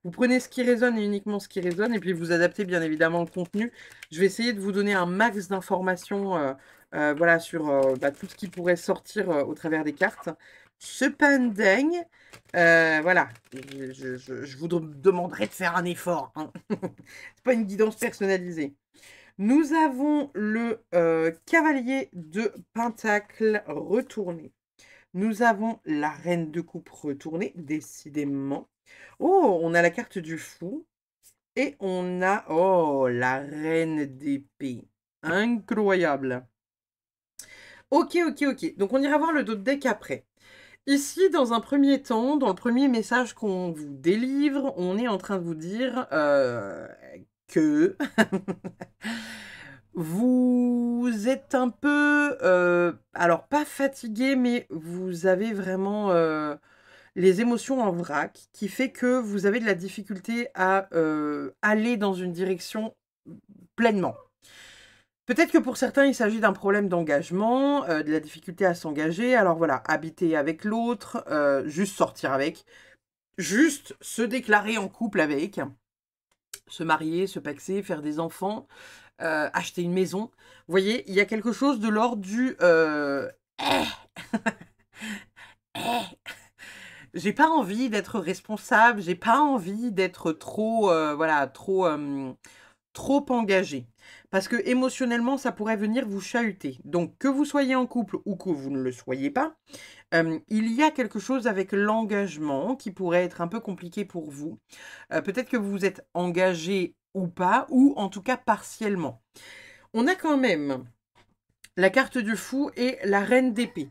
[SPEAKER 1] Vous prenez ce qui résonne et uniquement ce qui résonne, et puis vous adaptez bien évidemment le contenu. Je vais essayer de vous donner un max d'informations voilà, sur bah, tout ce qui pourrait sortir au travers des cartes. Cependant, voilà, je vous demanderai de faire un effort, hein. C'est pas une guidance personnalisée. Nous avons le cavalier de Pentacle retourné. Nous avons la reine de coupe retournée, décidément. Oh, on a la carte du fou. Et on a, oh, la reine d'épée. Incroyable. Ok, ok, ok. Donc, on ira voir le dos de deck après. Ici, dans un premier temps, dans le premier message qu'on vous délivre, on est en train de vous dire que vous êtes un peu, alors pas fatigué, mais vous avez vraiment les émotions en vrac, qui fait que vous avez de la difficulté à aller dans une direction pleinement. Peut-être que pour certains, il s'agit d'un problème d'engagement, de la difficulté à s'engager. Alors voilà, habiter avec l'autre, juste sortir avec, juste se déclarer en couple avec, se marier, se paxer, faire des enfants, acheter une maison. Vous voyez, il y a quelque chose de l'ordre du j'ai pas envie d'être responsable, j'ai pas envie d'être trop, voilà, trop engagé. Parce que émotionnellement, ça pourrait venir vous chahuter. Donc, que vous soyez en couple ou que vous ne le soyez pas, il y a quelque chose avec l'engagement qui pourrait être un peu compliqué pour vous. Peut-être que vous êtes engagé ou pas, ou en tout cas partiellement. On a quand même la carte du fou et la reine d'épée.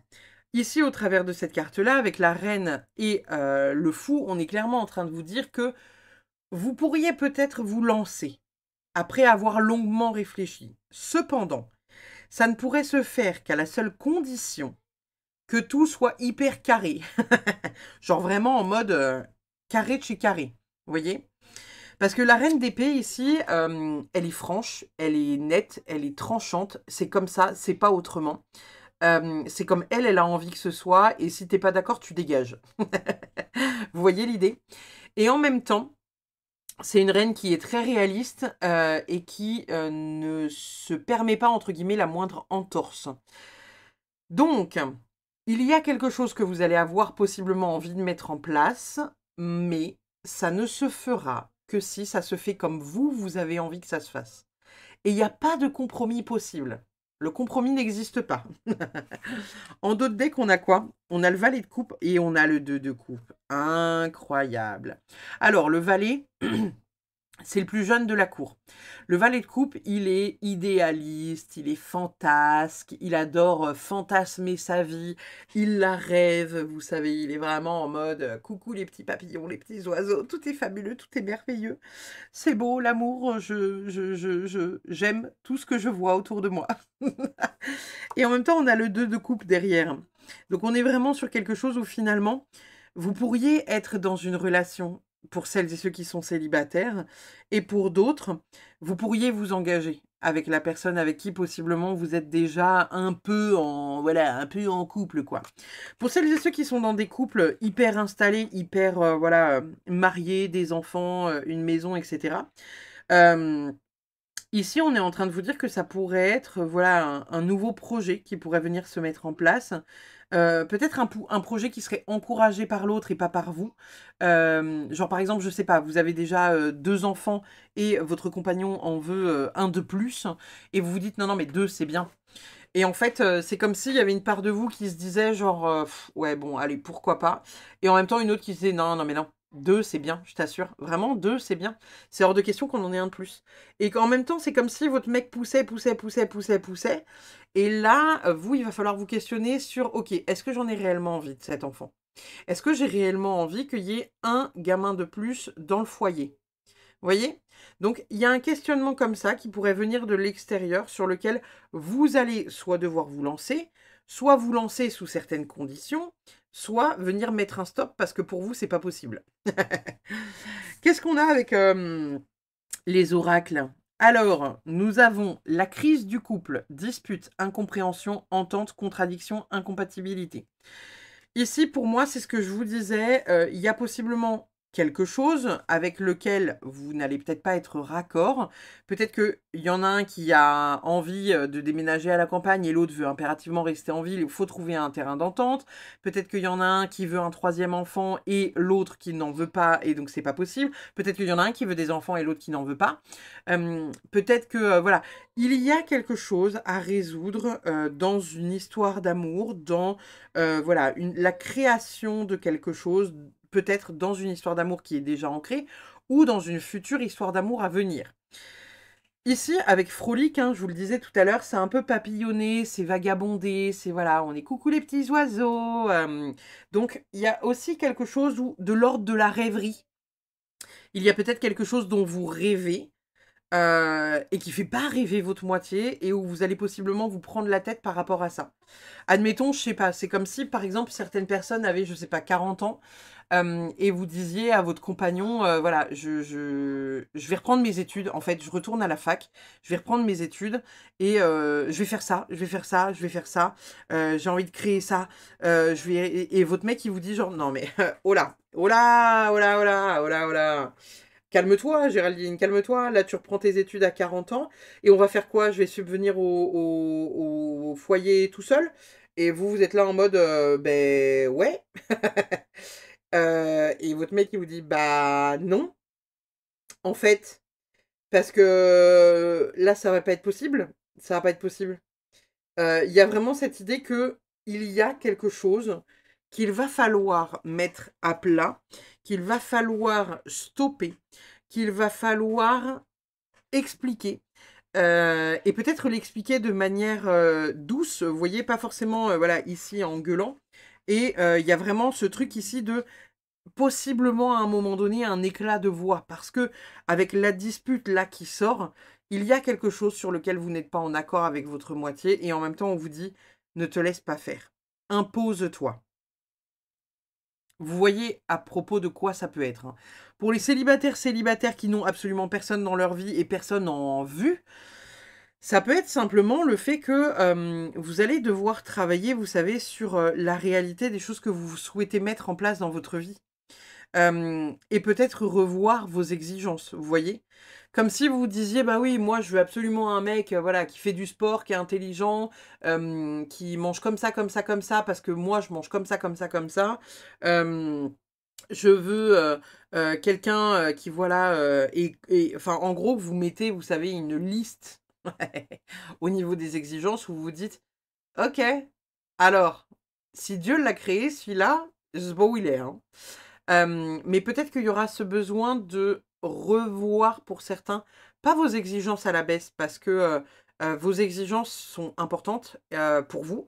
[SPEAKER 1] Ici, au travers de cette carte-là, avec la reine et le fou, on est clairement en train de vous dire que vous pourriez peut-être vous lancer après avoir longuement réfléchi. Cependant, ça ne pourrait se faire qu'à la seule condition que tout soit hyper carré. Genre vraiment en mode carré de chez carré. Vous voyez? Parce que la reine d'épée ici, elle est franche, elle est nette, elle est tranchante. C'est comme ça, c'est pas autrement. C'est comme elle a envie que ce soit. Et si t'es pas d'accord, tu dégages. Vous voyez l'idée? Et en même temps, c'est une reine qui est très réaliste et qui ne se permet pas, entre guillemets, la moindre entorse. Donc, il y a quelque chose que vous allez avoir possiblement envie de mettre en place, mais ça ne se fera que si ça se fait comme vous avez envie que ça se fasse. Et il n'y a pas de compromis possible. Le compromis n'existe pas. En d'autres decks, on a quoi? On a le valet de coupe et on a le 2 de coupe. Incroyable. Alors, le valet... c'est le plus jeune de la cour. Le valet de coupe, il est idéaliste, il est fantasque, il adore fantasmer sa vie, il la rêve, vous savez, il est vraiment en mode coucou les petits papillons, les petits oiseaux, tout est fabuleux, tout est merveilleux. C'est beau, l'amour, j'aime tout ce que je vois autour de moi. Et en même temps, on a le 2 de coupe derrière. Donc on est vraiment sur quelque chose où finalement, vous pourriez être dans une relation pour celles et ceux qui sont célibataires, et pour d'autres, vous pourriez vous engager avec la personne avec qui possiblement vous êtes déjà un peu en, voilà, un peu en couple, quoi. Pour celles et ceux qui sont dans des couples hyper installés, hyper, voilà, mariés, des enfants, une maison, etc. Ici, on est en train de vous dire que ça pourrait être, voilà, un nouveau projet qui pourrait venir se mettre en place. Peut-être un projet qui serait encouragé par l'autre et pas par vous. Genre, par exemple, je sais pas, vous avez déjà 2 enfants et votre compagnon en veut un de plus, et vous vous dites: «Non, non, mais 2 c'est bien». Et en fait, c'est comme s'il y avait une part de vous qui se disait genre, «Ouais, bon, allez, pourquoi pas?» et en même temps une autre qui se disait: «Non, non, mais non, 2 c'est bien, je t'assure. Vraiment 2 c'est bien. C'est hors de question qu'on en ait un de plus». Et qu'en même temps, c'est comme si votre mec poussait, poussait, poussait, poussait, poussait, et là, vous, il va falloir vous questionner sur: «OK, est-ce que j'en ai réellement envie de cet enfant? Est-ce que j'ai réellement envie qu'il y ait un gamin de plus dans le foyer?» Voyez? Donc, il y a un questionnement comme ça qui pourrait venir de l'extérieur sur lequel vous allez soit devoir vous lancer sous certaines conditions, soit venir mettre un stop parce que pour vous, c'est pas possible. Qu'est-ce qu'on a avec les oracles? Alors, nous avons la crise du couple, dispute, incompréhension, entente, contradiction, incompatibilité. Ici, pour moi, c'est ce que je vous disais, il y a possiblement quelque chose avec lequel vous n'allez peut-être pas être raccord. Peut-être qu'il y en a un qui a envie, de déménager à la campagne et l'autre veut impérativement rester en ville. Il faut trouver un terrain d'entente. Peut-être qu'il y en a un qui veut un 3e enfant et l'autre qui n'en veut pas et donc c'est pas possible. Peut-être qu'il y en a un qui veut des enfants et l'autre qui n'en veut pas. Peut-être que, voilà, il y a quelque chose à résoudre, dans une histoire d'amour, dans voilà, la création de quelque chose, peut-être dans une histoire d'amour qui est déjà ancrée, ou dans une future histoire d'amour à venir. Ici, avec Frolic, hein, je vous le disais tout à l'heure, c'est un peu papillonné, c'est vagabondé, c'est voilà, on est coucou les petits oiseaux. Donc, il y a aussi quelque chose de l'ordre de la rêverie. Il y a peut-être quelque chose dont vous rêvez, et qui fait pas rêver votre moitié, et où vous allez possiblement vous prendre la tête par rapport à ça. Admettons, je sais pas, c'est comme si, par exemple, certaines personnes avaient, je sais pas, 40 ans, et vous disiez à votre compagnon, voilà, je vais reprendre mes études, en fait, je retourne à la fac, je vais reprendre mes études, et je vais faire ça, je vais faire ça, je vais faire ça, j'ai envie de créer ça, et votre mec, il vous dit genre, non mais, oh là, oh là, oh là, oh là, oh là, oh là. Calme-toi, Géraldine, calme-toi. Là, tu reprends tes études à 40 ans et on va faire quoi? Je vais subvenir au foyer tout seul. Et vous, vous êtes là en mode, ben ouais. Et votre mec, il vous dit, bah non, en fait, parce que là, ça va pas être possible. Ça va pas être possible. Il y a vraiment cette idée que il y a quelque chose qu'il va falloir mettre à plat, qu'il va falloir stopper, qu'il va falloir expliquer, et peut-être l'expliquer de manière, douce, vous voyez? Pas forcément, voilà, ici en gueulant, et il y a vraiment ce truc ici de possiblement à un moment donné un éclat de voix parce que avec la dispute là qui sort, il y a quelque chose sur lequel vous n'êtes pas en accord avec votre moitié et en même temps on vous dit: «Ne te laisse pas faire. Impose-toi». Vous voyez à propos de quoi ça peut être, hein. Pour les célibataires qui n'ont absolument personne dans leur vie et personne en vue, ça peut être simplement le fait que, vous allez devoir travailler, vous savez, sur, la réalité des choses que vous souhaitez mettre en place dans votre vie. Et peut-être revoir vos exigences, vous voyez? Comme si vous vous disiez: «Bah oui, moi je veux absolument un mec, voilà, qui fait du sport, qui est intelligent, qui mange comme ça, comme ça, comme ça, parce que moi je mange comme ça, comme ça, comme ça. Hem, je veux, quelqu'un, qui voilà, et enfin en gros vous mettez, vous savez, une liste au niveau des exigences où vous vous dites: «OK, alors, si Dieu l'a créé celui-là, je sais pas où il est, hein». Mais peut-être qu'il y aura ce besoin de revoir pour certains, pas vos exigences à la baisse parce que, vos exigences sont importantes, pour vous,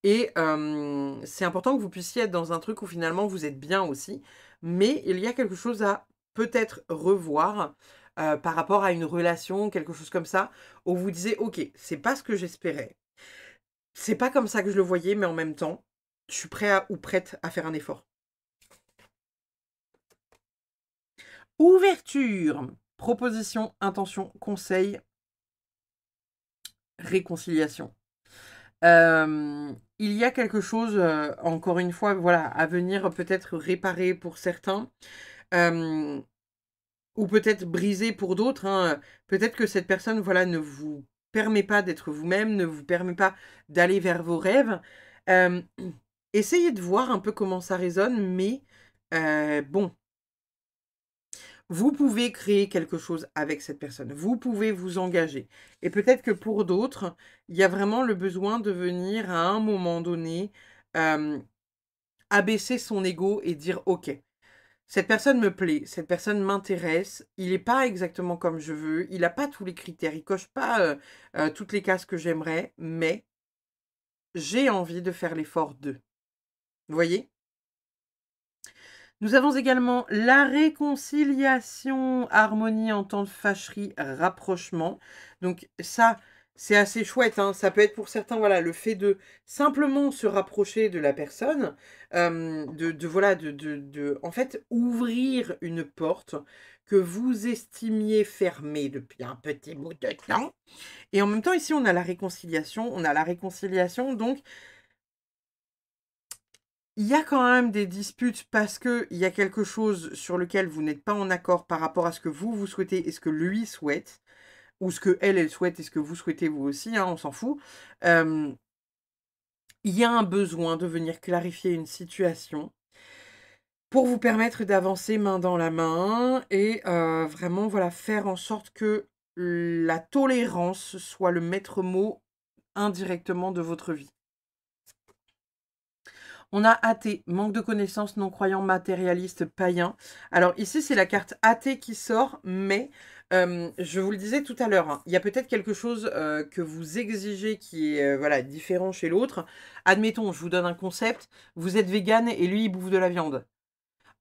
[SPEAKER 1] et c'est important que vous puissiez être dans un truc où finalement vous êtes bien aussi. Mais il y a quelque chose à peut-être revoir, par rapport à une relation, quelque chose comme ça, où vous disiez: «OK, c'est pas ce que j'espérais. C'est pas comme ça que je le voyais, mais en même temps, je suis prêt à ou prête à faire un effort». Ouverture, proposition, intention, conseil, réconciliation. Il y a quelque chose, encore une fois, voilà, à venir peut-être réparer pour certains, hem, ou peut-être briser pour d'autres, hein. Peut-être que cette personne, voilà, ne vous permet pas d'être vous-même, ne vous permet pas d'aller vers vos rêves. Hem, Essayez de voir un peu comment ça résonne, mais bon, vous pouvez créer quelque chose avec cette personne. Vous pouvez vous engager. Et peut-être que pour d'autres, il y a vraiment le besoin de venir à un moment donné, hem, abaisser son ego et dire: «OK, cette personne me plaît, cette personne m'intéresse, il est pas exactement comme je veux, il a pas tous les critères, il coche pas, toutes les cases que j'aimerais, mais j'ai envie de faire l'effort de». Vous voyez? Nous avons également la réconciliation, harmonie en temps de fâcherie, rapprochement. Donc ça, c'est assez chouette, hein. Ça peut être pour certains, voilà, le fait de simplement se rapprocher de la personne, voilà, en fait, ouvrir une porte que vous estimiez fermée depuis un petit bout de temps. Et en même temps, ici, on a la réconciliation. On a la réconciliation, donc il y a quand même des disputes parce qu'il y a quelque chose sur lequel vous n'êtes pas en accord par rapport à ce que vous souhaitez et ce que lui souhaite, ou ce que elle souhaite et ce que vous souhaitez vous aussi, hein, on s'en fout. Hem, il y a un besoin de venir clarifier une situation pour vous permettre d'avancer main dans la main et vraiment, voilà, faire en sorte que la tolérance soit le maître mot indirectement de votre vie. On a athée, manque de connaissances, non-croyant, matérialiste, païen. Alors ici, c'est la carte athée qui sort, mais je vous le disais tout à l'heure, hein, il y a peut-être quelque chose que vous exigez qui est voilà, différent chez l'autre. Admettons, je vous donne un concept, vous êtes végane et lui, il bouffe de la viande.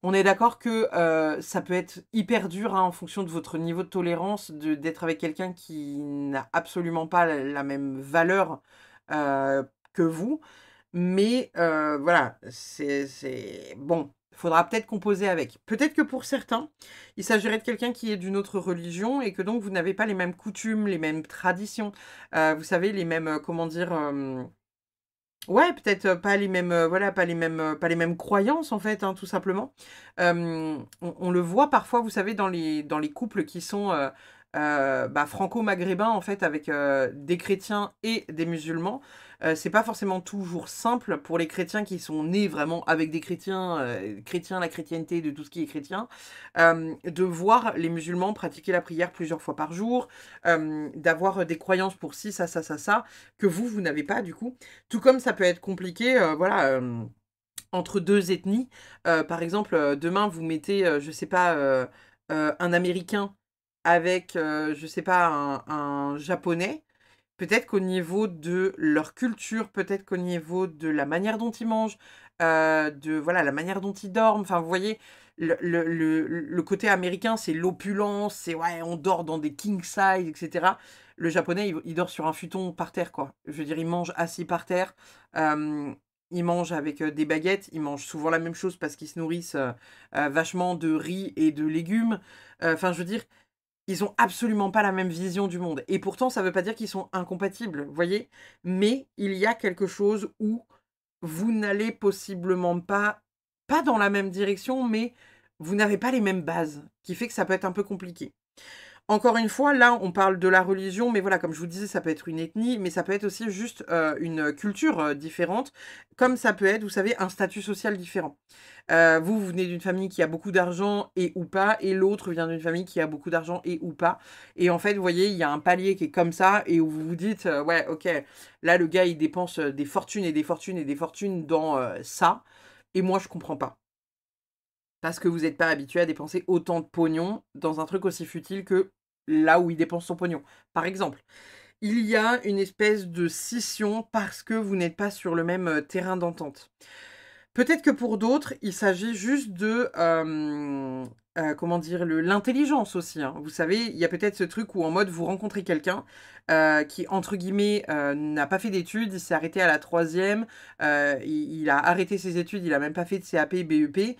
[SPEAKER 1] On est d'accord que ça peut être hyper dur, hein, en fonction de votre niveau de tolérance, d'être avec quelqu'un qui n'a absolument pas la même valeur que vous. Mais voilà, c'est bon, il faudra peut-être composer avec. Peut-être que pour certains, il s'agirait de quelqu'un qui est d'une autre religion et que donc vous n'avez pas les mêmes coutumes, les mêmes traditions, vous savez, les mêmes, comment dire? Ouais, peut-être, pas les mêmes, voilà, pas les mêmes croyances, en fait, hein, tout simplement. On le voit parfois, vous savez, dans les couples qui sont, bah, franco-maghrébins, en fait, avec, des chrétiens et des musulmans. C'est pas forcément toujours simple pour les chrétiens qui sont nés vraiment avec des chrétiens, la chrétienté, de tout ce qui est chrétien, de voir les musulmans pratiquer la prière plusieurs fois par jour, d'avoir, des croyances pour ci, ça, que vous n'avez pas, du coup. Tout comme ça peut être compliqué, voilà, entre 2 ethnies. Par exemple, demain vous mettez, je sais pas, un Américain avec, je sais pas, un Japonais. Peut-être qu'au niveau de leur culture, peut-être qu'au niveau de la manière dont ils mangent, de voilà, la manière dont ils dorment, enfin vous voyez? Le côté américain, c'est l'opulence, c'est ouais, on dort dans des king size et cetera. Le japonais, il dort sur un futon par terre, quoi. Je veux dire, il mange assis par terre, il mange avec, des baguettes, ils mangent souvent la même chose parce qu'ils se nourrissent, vachement de riz et de légumes. Enfin, je veux dire, ils ont absolument pas la même vision du monde et pourtant ça veut pas dire qu'ils sont incompatibles, vous voyez? Mais il y a quelque chose où vous n'allez possiblement pas dans la même direction, mais vous n'avez pas les mêmes bases, qui fait que ça peut être un peu compliqué. Encore une fois, là, on parle de la religion, mais voilà, comme je vous disais, ça peut être une ethnie, mais ça peut être aussi juste, une culture, différente, comme ça peut être, vous savez, un statut social différent. Vous venez d'une famille qui a beaucoup d'argent et ou pas, et l'autre vient d'une famille qui a beaucoup d'argent et ou pas. Et en fait, vous voyez, il y a un palier qui est comme ça, et où vous vous dites, «Ouais, OK, là, le gars, il dépense, des fortunes et des fortunes et des fortunes dans, ça, et moi, je comprends pas». Parce que vous n'êtes pas habitué à dépenser autant de pognon dans un truc aussi futile que là où il dépense son pognon. Par exemple, il y a une espèce de scission parce que vous n'êtes pas sur le même, terrain d'entente. Peut-être que pour d'autres, il s'agit juste de, comment dire? L'intelligence aussi, hein. Vous savez, il y a peut-être ce truc où en mode vous rencontrez quelqu'un, qui entre guillemets, n'a pas fait d'études, il s'est arrêté à la troisième, il a arrêté ses études, il a même pas fait de CAP, BEP,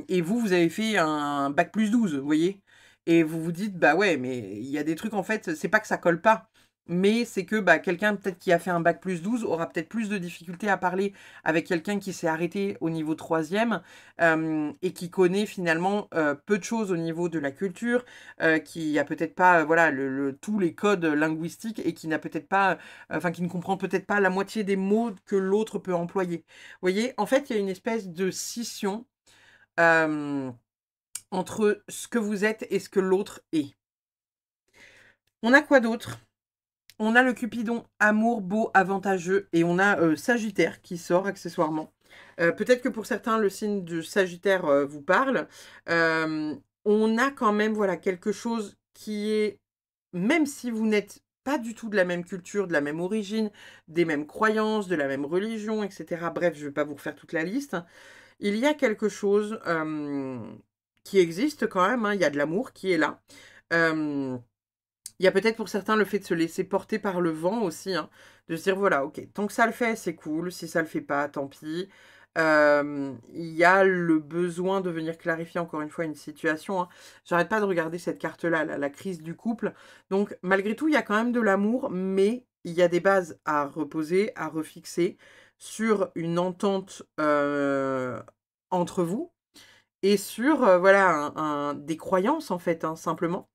[SPEAKER 1] et vous avez fait un bac+12, vous voyez? Et vous vous dites: «Bah ouais, mais il y a des trucs en fait, c'est pas que ça colle pas, Mais c'est que bah, quelqu'un peut-être qui a fait un bac plus 12 aura peut-être plus de difficultés à parler avec quelqu'un qui s'est arrêté au niveau troisième et qui connaît finalement peu de choses au niveau de la culture, qui a peut-être pas voilà, tous les codes linguistiques et qui n'a peut-être pas, enfin qui ne comprend peut-être pas la moitié des mots que l'autre peut employer. Vous voyez, en fait, il y a une espèce de scission euh, entre ce que vous êtes et ce que l'autre est. On a quoi d'autre? On a le Cupidon amour, beau, avantageux et on a Sagittaire qui sort accessoirement. Peut-être que pour certains, le signe de Sagittaire vous parle. On a quand même voilà, quelque chose qui est, même si vous n'êtes pas du tout de la même culture, de la même origine, des mêmes croyances, de la même religion, etc. Bref, je ne vais pas vous refaire toute la liste. Il y a quelque chose qui existe quand même, hein. Il y a de l'amour qui est là. Il y a peut-être pour certains le fait de se laisser porter par le vent aussi, hein, de se dire voilà, ok, tant que ça le fait, c'est cool, si ça le fait pas, tant pis. Il y a le besoin de venir clarifier encore une fois une situation, hein. J'arrête pas de regarder cette carte-là, la crise du couple. Donc malgré tout, il y a quand même de l'amour, mais il y a des bases à reposer, à refixer sur une entente entre vous et sur voilà, des croyances en fait, hein, simplement.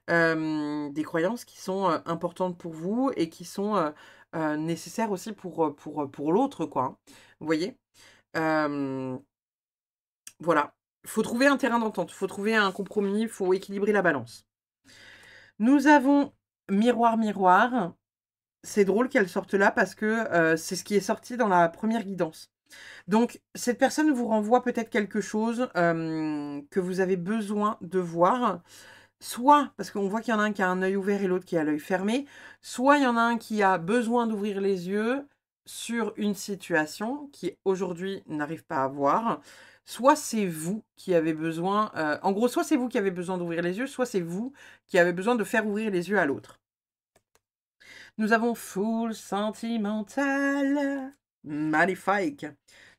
[SPEAKER 1] Des croyances qui sont importantes pour vous et qui sont nécessaires aussi pour l'autre, quoi, hein. Vous voyez? Euh, voilà. Il faut trouver un terrain d'entente, il faut trouver un compromis, il faut équilibrer la balance. Nous avons miroir, miroir. C'est drôle qu'elle sorte là parce que c'est ce qui est sorti dans la première guidance. Donc, cette personne vous renvoie peut-être quelque chose que vous avez besoin de voir. Soit, parce qu'on voit qu'il y en a un qui a un œil ouvert et l'autre qui a l'œil fermé, soit il y en a un qui a besoin d'ouvrir les yeux sur une situation qui aujourd'hui n'arrive pas à voir, soit c'est vous qui avez besoin, en gros, soit c'est vous qui avez besoin d'ouvrir les yeux, soit c'est vous qui avez besoin de faire ouvrir les yeux à l'autre. Nous avons Full Sentimental, magnifique.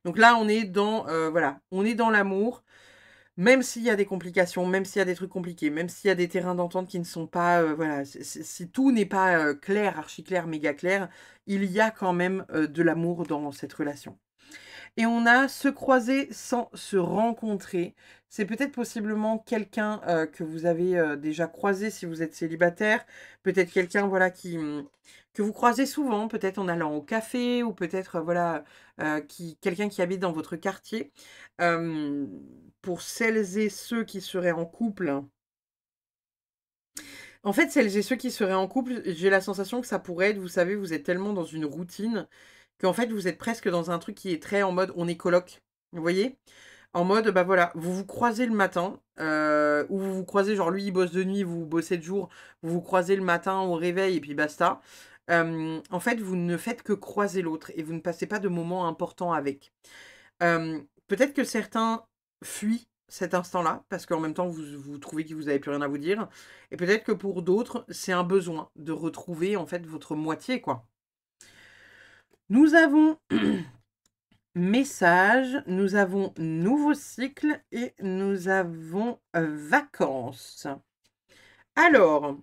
[SPEAKER 1] Donc là, on est dans, voilà, on est dans l'amour. Même s'il y a des complications, même s'il y a des trucs compliqués, même s'il y a des terrains d'entente qui ne sont pas, voilà, si tout n'est pas clair, archi clair, méga clair, il y a quand même de l'amour dans cette relation. Et on a se croiser sans se rencontrer. C'est peut-être possiblement quelqu'un que vous avez déjà croisé si vous êtes célibataire. Peut-être quelqu'un voilà, que vous croisez souvent, peut-être en allant au café ou peut-être voilà, quelqu'un qui habite dans votre quartier. Pour celles et ceux qui seraient en couple, en fait, celles et ceux qui seraient en couple, j'ai la sensation que ça pourrait être, vous savez, vous êtes tellement dans une routine qu'en fait, vous êtes presque dans un truc qui est très en mode on est coloc. Vous voyez? En mode, bah voilà, vous vous croisez le matin, ou vous vous croisez, genre lui il bosse de nuit, vous bossez de jour, vous vous croisez le matin au réveil et puis basta. En fait, vous ne faites que croiser l'autre et vous ne passez pas de moments importants avec. Peut-être que certains fuient cet instant-là, parce qu'en même temps, vous trouvez que vous n'avez plus rien à vous dire. Et peut-être que pour d'autres, c'est un besoin de retrouver en fait votre moitié, quoi. Nous avons message, nous avons nouveau cycle et nous avons vacances. Alors,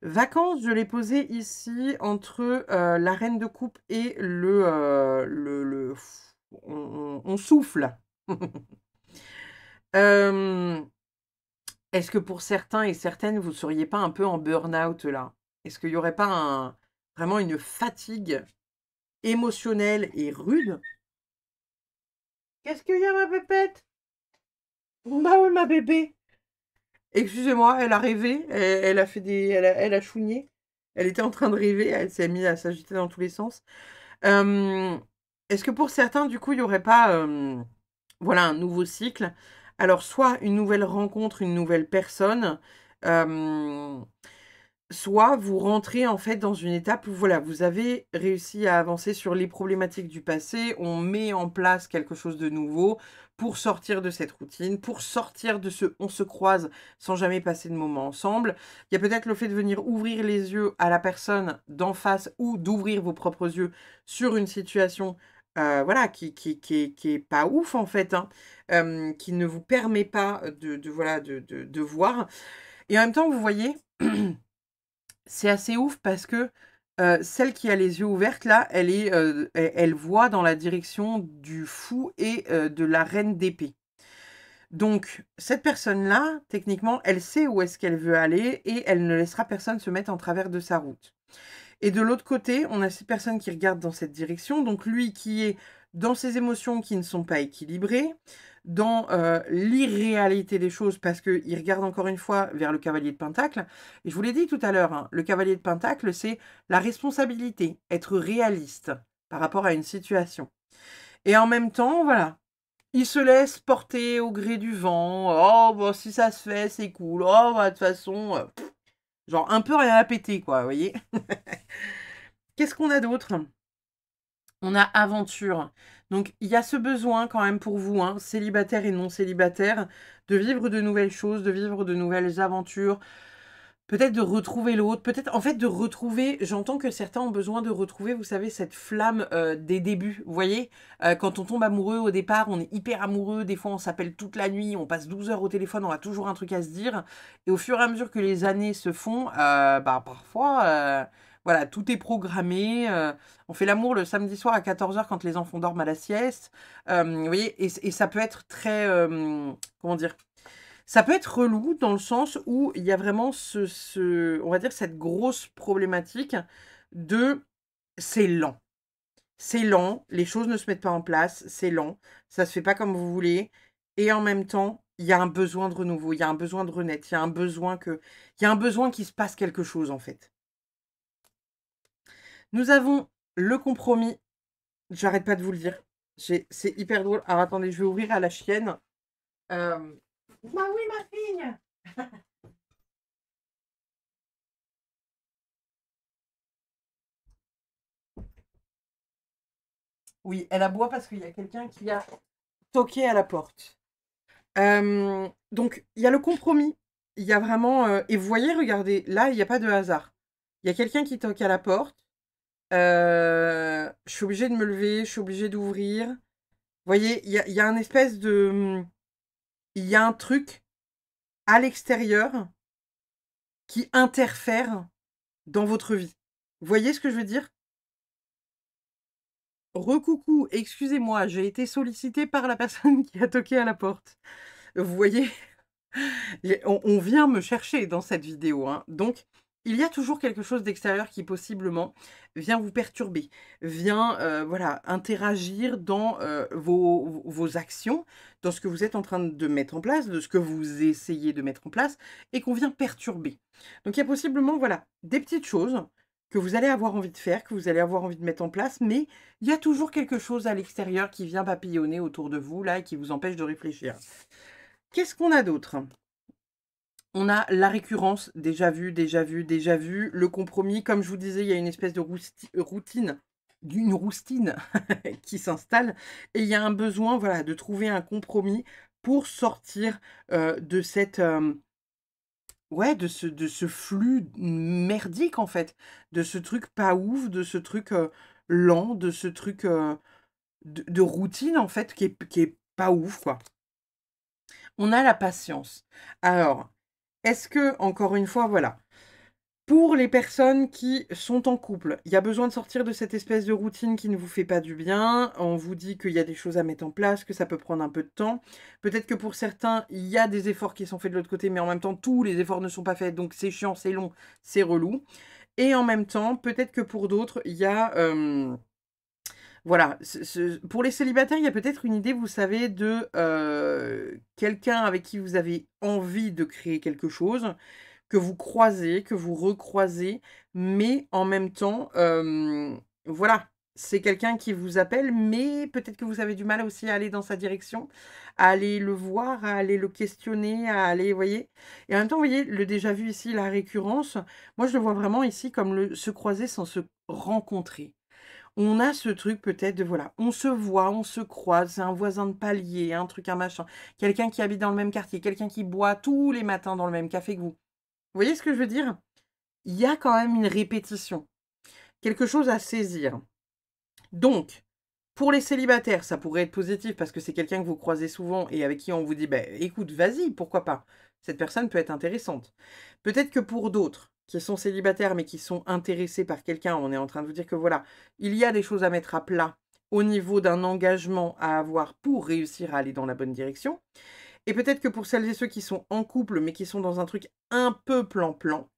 [SPEAKER 1] vacances, je l'ai posé ici entre la reine de coupe et on souffle. Est-ce que pour certains et certaines, vous ne seriez pas un peu en burn-out là? Est-ce qu'il n'y aurait pas vraiment une fatigue émotionnelle et rude? Qu'est-ce qu'il y a, ma pépette? Bah oui, ma bébé. Excusez-moi, elle a rêvé, elle a fait elle a chouigné. Elle était en train de rêver, elle s'est mise à s'agiter dans tous les sens. Est-ce que pour certains, du coup, il n'y aurait pas voilà, un nouveau cycle? Alors, soit une nouvelle rencontre, une nouvelle personne, soit vous rentrez en fait dans une étape où voilà, vous avez réussi à avancer sur les problématiques du passé, on met en place quelque chose de nouveau pour sortir de cette routine, pour sortir de ce on se croise sans jamais passer de moment ensemble. Il y a peut-être le fait de venir ouvrir les yeux à la personne d'en face ou d'ouvrir vos propres yeux sur une situation voilà, qui est pas ouf en fait, hein, qui ne vous permet pas voilà, de voir. Et en même temps, vous voyez, c'est assez ouf parce que celle qui a les yeux ouverts là, elle voit dans la direction du fou et de la reine d'épée. Donc cette personne-là, techniquement, elle sait où est-ce qu'elle veut aller et elle ne laissera personne se mettre en travers de sa route. Et de l'autre côté, on a cette personne qui regarde dans cette direction, donc lui qui est dans ses émotions qui ne sont pas équilibrées, dans l'irréalité des choses, parce qu'il regarde encore une fois vers le cavalier de Pentacle. Et je vous l'ai dit tout à l'heure, hein, le cavalier de Pentacle, c'est la responsabilité, être réaliste par rapport à une situation. Et en même temps, voilà, il se laisse porter au gré du vent. Oh, bon, si ça se fait, c'est cool. Oh, bah, de toute façon, genre un peu rien à péter, quoi, vous voyez. Qu'est-ce qu'on a d'autre? On a aventure. Donc, il y a ce besoin quand même pour vous, hein, célibataire et non célibataire, de vivre de nouvelles choses, de vivre de nouvelles aventures, peut-être de retrouver l'autre, peut-être en fait de retrouver, j'entends que certains ont besoin de retrouver, vous savez, cette flamme des débuts. Vous voyez, quand on tombe amoureux au départ, on est hyper amoureux, des fois on s'appelle toute la nuit, on passe 12 heures au téléphone, on a toujours un truc à se dire. Et au fur et à mesure que les années se font, bah parfois, voilà, tout est programmé. On fait l'amour le samedi soir à 14 heures quand les enfants dorment à la sieste. Vous voyez, et ça peut être très, comment dire, ça peut être relou dans le sens où il y a vraiment on va dire cette grosse problématique de c'est lent. C'est lent, les choses ne se mettent pas en place, c'est lent, ça se fait pas comme vous voulez. Et en même temps, il y a un besoin de renouveau, il y a un besoin de renaître, il y a un besoin qu'il se passe quelque chose en fait. Nous avons le compromis. J'arrête pas de vous le dire. C'est hyper drôle. Alors attendez, je vais ouvrir à la chienne. Bah oui, ma fille. Oui, elle aboie parce qu'il y a quelqu'un qui a toqué à la porte. Donc, il y a le compromis. Il y a vraiment... et vous voyez, regardez, là, il n'y a pas de hasard. Il y a quelqu'un qui toque à la porte. Je suis obligée de me lever, je suis obligée d'ouvrir. Vous voyez, il y a un espèce de... Il y a un truc à l'extérieur qui interfère dans votre vie. Vous voyez ce que je veux dire? Recoucou, excusez-moi, j'ai été sollicitée par la personne qui a toqué à la porte. Vous voyez? On vient me chercher dans cette vidéo, hein. Donc, il y a toujours quelque chose d'extérieur qui possiblement vient vous perturber, vient voilà, interagir dans vos actions, dans ce que vous êtes en train de mettre en place, de ce que vous essayez de mettre en place, et qu'on vient perturber. Donc, il y a possiblement voilà, des petites choses que vous allez avoir envie de faire, que vous allez avoir envie de mettre en place, mais il y a toujours quelque chose à l'extérieur qui vient papillonner autour de vous, là, et qui vous empêche de réfléchir. Qu'est-ce qu'on a d'autre? On a la récurrence, déjà vu, déjà vu, déjà vu. Le compromis, comme je vous disais, il y a une espèce de routine, d'une roustine qui s'installe. Et il y a un besoin, voilà, de trouver un compromis pour sortir de cette... ouais, de ce flux merdique, en fait. De ce truc pas ouf, de ce truc lent, de ce truc de routine, en fait, qui est pas ouf, quoi. On a la patience. Alors, est-ce que, encore une fois, voilà, pour les personnes qui sont en couple, il y a besoin de sortir de cette espèce de routine qui ne vous fait pas du bien. On vous dit qu'il y a des choses à mettre en place, que ça peut prendre un peu de temps. Peut-être que pour certains, il y a des efforts qui sont faits de l'autre côté, mais en même temps, tous les efforts ne sont pas faits. Donc, c'est chiant, c'est long, c'est relou. Et en même temps, peut-être que pour d'autres, il y a... voilà, pour les célibataires, il y a peut-être une idée, vous savez, de quelqu'un avec qui vous avez envie de créer quelque chose, que vous croisez, que vous recroisez, mais en même temps, voilà, c'est quelqu'un qui vous appelle, mais peut-être que vous avez du mal aussi à aller dans sa direction, à aller le voir, à aller le questionner, à aller, vous voyez. Et en même temps, vous voyez, le déjà vu ici, la récurrence, moi je le vois vraiment ici comme se croiser sans se rencontrer. On a ce truc peut-être de, voilà, on se voit, on se croise, c'est un voisin de palier, un truc, un machin, quelqu'un qui habite dans le même quartier, quelqu'un qui boit tous les matins dans le même café que vous. Vous voyez ce que je veux dire? Il y a quand même une répétition, quelque chose à saisir. Donc, pour les célibataires, ça pourrait être positif parce que c'est quelqu'un que vous croisez souvent et avec qui on vous dit, bah, écoute, vas-y, pourquoi pas? Cette personne peut être intéressante. Peut-être que pour d'autres, qui sont célibataires mais qui sont intéressés par quelqu'un, on est en train de vous dire que voilà, il y a des choses à mettre à plat au niveau d'un engagement à avoir pour réussir à aller dans la bonne direction. Et peut-être que pour celles et ceux qui sont en couple mais qui sont dans un truc un peu plan-plan,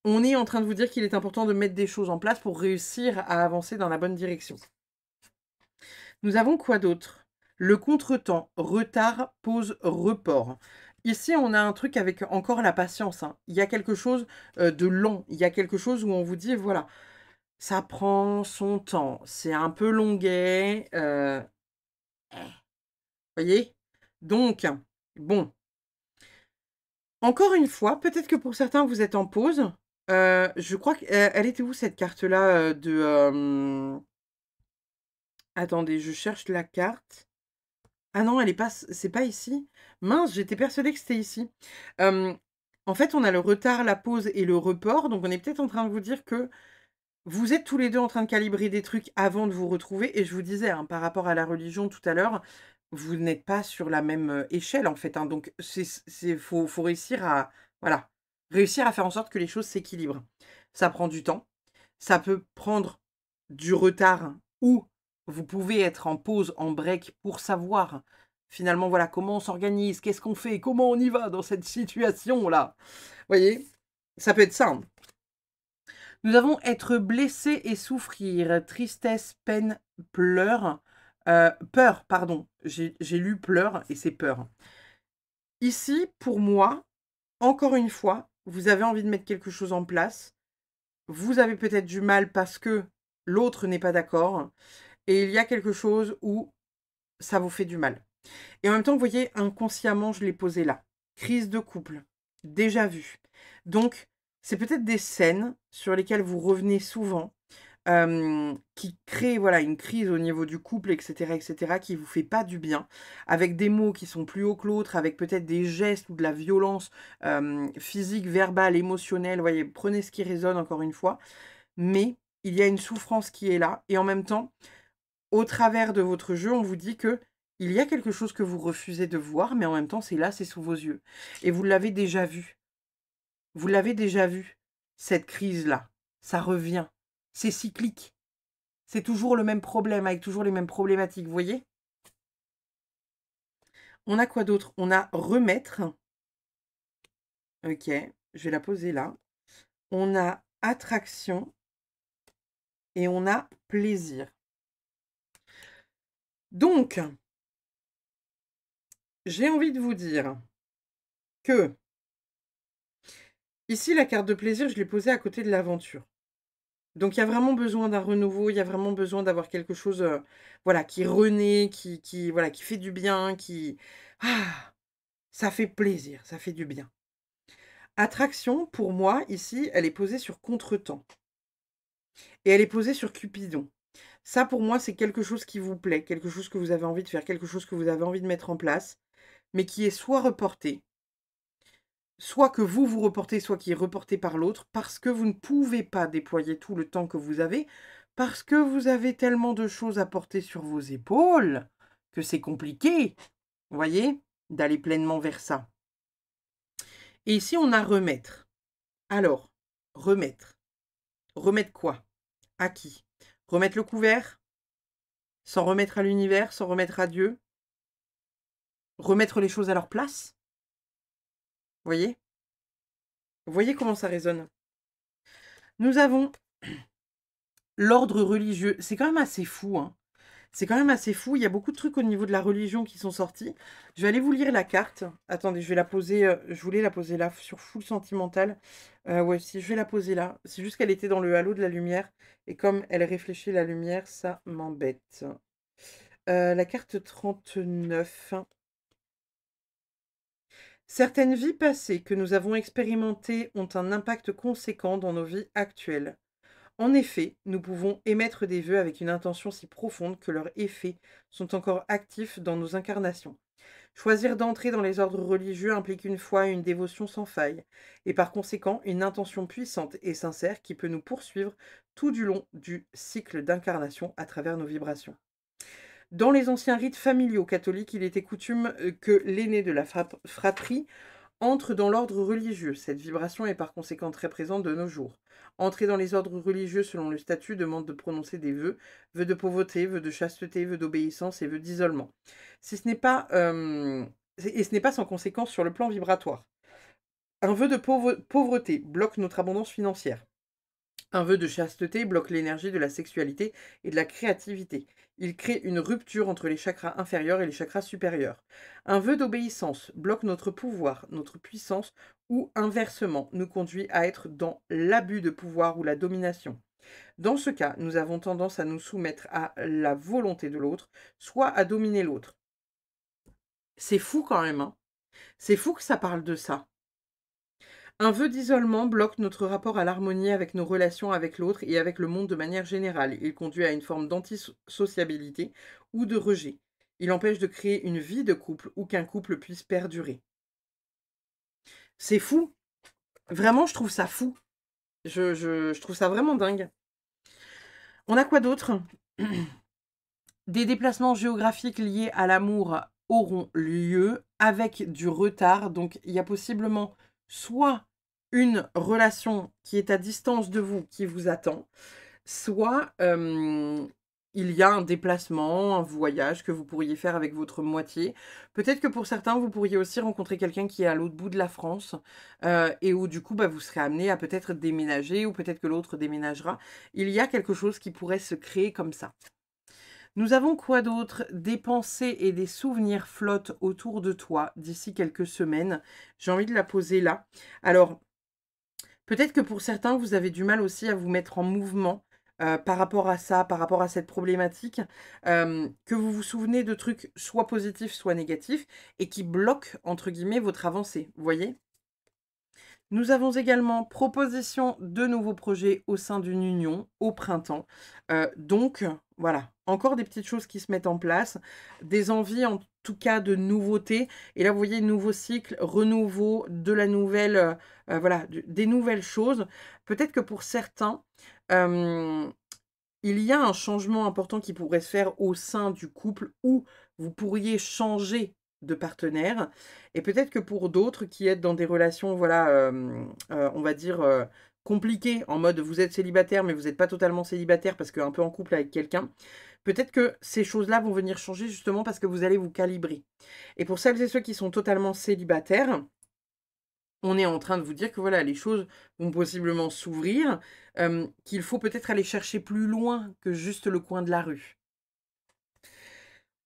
[SPEAKER 1] on est en train de vous dire qu'il est important de mettre des choses en place pour réussir à avancer dans la bonne direction. Nous avons quoi d'autre? Le contretemps, retard, pause, report. Ici, on a un truc avec encore la patience, hein. Il y a quelque chose de lent. Il y a quelque chose où on vous dit, voilà, ça prend son temps. C'est un peu longuet. Voyez? Donc, bon. Encore une fois, peut-être que pour certains, vous êtes en pause. Je crois qu'elle était où cette carte-là de... Attendez, je cherche la carte. Ah non, elle est pas, c'est pas ici. Mince, j'étais persuadée que c'était ici. En fait, on a le retard, la pause et le report. Donc, on est peut-être en train de vous dire que vous êtes tous les deux en train de calibrer des trucs avant de vous retrouver. Et je vous disais, hein, par rapport à la religion tout à l'heure, vous n'êtes pas sur la même échelle, en fait, hein. Donc, faut réussir à, voilà, réussir à faire en sorte que les choses s'équilibrent. Ça prend du temps. Ça peut prendre du retard ou vous pouvez être en pause, en break pour savoir finalement, voilà, comment on s'organise, qu'est-ce qu'on fait, comment on y va dans cette situation-là. Vous voyez? Ça peut être ça, hein. Nous avons être blessé et souffrir, tristesse, peine, pleurs, peur, pardon. J'ai lu pleurs et c'est peur. Ici, pour moi, encore une fois, vous avez envie de mettre quelque chose en place. Vous avez peut-être du mal parce que l'autre n'est pas d'accord. Et il y a quelque chose où ça vous fait du mal. Et en même temps, vous voyez, inconsciemment, je l'ai posé là. Crise de couple, déjà vu. Donc, c'est peut-être des scènes sur lesquelles vous revenez souvent, qui créent voilà, une crise au niveau du couple, etc., qui vous fait pas du bien, avec des mots qui sont plus hauts que l'autre, avec peut-être des gestes ou de la violence physique, verbale, émotionnelle. Vous voyez, prenez ce qui résonne encore une fois. Mais il y a une souffrance qui est là. Et en même temps, au travers de votre jeu, on vous dit que il y a quelque chose que vous refusez de voir, mais en même temps, c'est là, c'est sous vos yeux. Et vous l'avez déjà vu. Vous l'avez déjà vu, cette crise-là. Ça revient. C'est cyclique. C'est toujours le même problème, avec toujours les mêmes problématiques, vous voyez? On a quoi d'autre? On a remettre. Ok, je vais la poser là. On a attraction. Et on a plaisir. Donc, j'ai envie de vous dire que ici, la carte de plaisir, je l'ai posée à côté de l'aventure. Donc, il y a vraiment besoin d'un renouveau, il y a vraiment besoin d'avoir quelque chose, voilà, qui renaît, voilà, qui fait du bien, qui... Ah, ça fait plaisir, ça fait du bien. Attraction, pour moi, ici, elle est posée sur contretemps. Et elle est posée sur Cupidon. Ça, pour moi, c'est quelque chose qui vous plaît, quelque chose que vous avez envie de faire, quelque chose que vous avez envie de mettre en place, mais qui est soit reporté, soit que vous vous reportez, soit qui est reporté par l'autre, parce que vous ne pouvez pas déployer tout le temps que vous avez, parce que vous avez tellement de choses à porter sur vos épaules, que c'est compliqué, vous voyez, d'aller pleinement vers ça. Et ici, on a remettre. Alors, remettre. Remettre quoi? À qui? Remettre le couvert? S'en remettre à l'univers? S'en remettre à Dieu? Remettre les choses à leur place? Vous voyez? Vous voyez comment ça résonne? Nous avons l'ordre religieux. C'est quand même assez fou, hein. C'est quand même assez fou. Il y a beaucoup de trucs au niveau de la religion qui sont sortis. Je vais aller vous lire la carte. Attendez, je vais la poser. Je voulais la poser là, sur full sentimental. Ouais, si je vais la poser là. C'est juste qu'elle était dans le halo de la lumière. Et comme elle réfléchit la lumière, ça m'embête. La carte 39. Certaines vies passées que nous avons expérimentées ont un impact conséquent dans nos vies actuelles. En effet, nous pouvons émettre des vœux avec une intention si profonde que leurs effets sont encore actifs dans nos incarnations. Choisir d'entrer dans les ordres religieux implique une foi et une dévotion sans faille, et par conséquent une intention puissante et sincère qui peut nous poursuivre tout du long du cycle d'incarnation à travers nos vibrations. Dans les anciens rites familiaux catholiques, il était coutume que l'aîné de la fratrie Entre dans l'ordre religieux. Cette vibration est par conséquent très présente de nos jours. Entrer dans les ordres religieux selon le statut demande de prononcer des vœux, vœux de pauvreté, vœux de chasteté, vœux d'obéissance et vœux d'isolement. Si ce n'est pas, et ce n'est pas sans conséquence sur le plan vibratoire. Un vœu de pauvreté bloque notre abondance financière. Un vœu de chasteté bloque l'énergie de la sexualité et de la créativité. Il crée une rupture entre les chakras inférieurs et les chakras supérieurs. Un vœu d'obéissance bloque notre pouvoir, notre puissance, ou inversement nous conduit à être dans l'abus de pouvoir ou la domination. Dans ce cas, nous avons tendance à nous soumettre à la volonté de l'autre, soit à dominer l'autre. C'est fou quand même, hein. C'est fou que ça parle de ça. Un vœu d'isolement bloque notre rapport à l'harmonie avec nos relations avec l'autre et avec le monde de manière générale. Il conduit à une forme d'antisociabilité ou de rejet. Il empêche de créer une vie de couple ou qu'un couple puisse perdurer. C'est fou. Vraiment, je trouve ça fou. Je trouve ça vraiment dingue. On a quoi d'autre? Des déplacements géographiques liés à l'amour auront lieu avec du retard. Donc, il y a possiblement soit une relation qui est à distance de vous, qui vous attend, soit il y a un déplacement, un voyage que vous pourriez faire avec votre moitié. Peut-être que pour certains, vous pourriez aussi rencontrer quelqu'un qui est à l'autre bout de la France et où du coup, bah, vous serez amené à peut-être déménager ou peut-être que l'autre déménagera. Il y a quelque chose qui pourrait se créer comme ça. Nous avons quoi d'autre? Des pensées et des souvenirs flottent autour de toi d'ici quelques semaines. J'ai envie de la poser là. Alors, peut-être que pour certains, vous avez du mal aussi à vous mettre en mouvement par rapport à ça, par rapport à cette problématique, que vous vous souvenez de trucs soit positifs, soit négatifs, et qui bloquent, entre guillemets, votre avancée. Vous voyez? Nous avons également proposition de nouveaux projets au sein d'une union au printemps. Donc, voilà, encore des petites choses qui se mettent en place, des envies en tout cas de nouveautés. Et là, vous voyez, nouveau cycle, renouveau, de la nouvelle, voilà, des nouvelles choses. Peut-être que pour certains, il y a un changement important qui pourrait se faire au sein du couple où vous pourriez changer de partenaire. Et peut-être que pour d'autres qui êtes dans des relations, voilà, on va dire, compliquées, en mode vous êtes célibataire, mais vous n'êtes pas totalement célibataire parce qu'un peu en couple avec quelqu'un, peut-être que ces choses-là vont venir changer justement parce que vous allez vous calibrer. Et pour celles et ceux qui sont totalement célibataires, on est en train de vous dire que voilà, les choses vont possiblement s'ouvrir, qu'il faut peut-être aller chercher plus loin que juste le coin de la rue.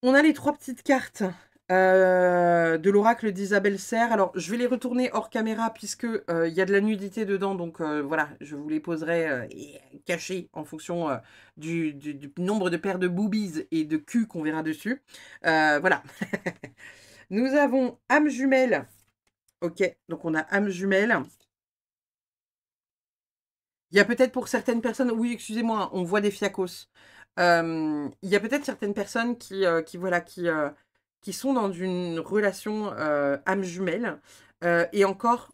[SPEAKER 1] On a les 3 petites cartes de l'oracle d'Isabelle Serre. Alors, je vais les retourner hors caméra puisque il y a de la nudité dedans. Donc voilà, je vous les poserai cachées en fonction du nombre de paires de boobies et de cul qu'on verra dessus. Voilà. Nous avons âme jumelle. Ok, donc on a âme jumelle. Il y a peut-être pour certaines personnes, oui, excusez-moi, on voit des fiacos. Il y a peut-être certaines personnes voilà, qui sont dans une relation âme jumelle. Et encore,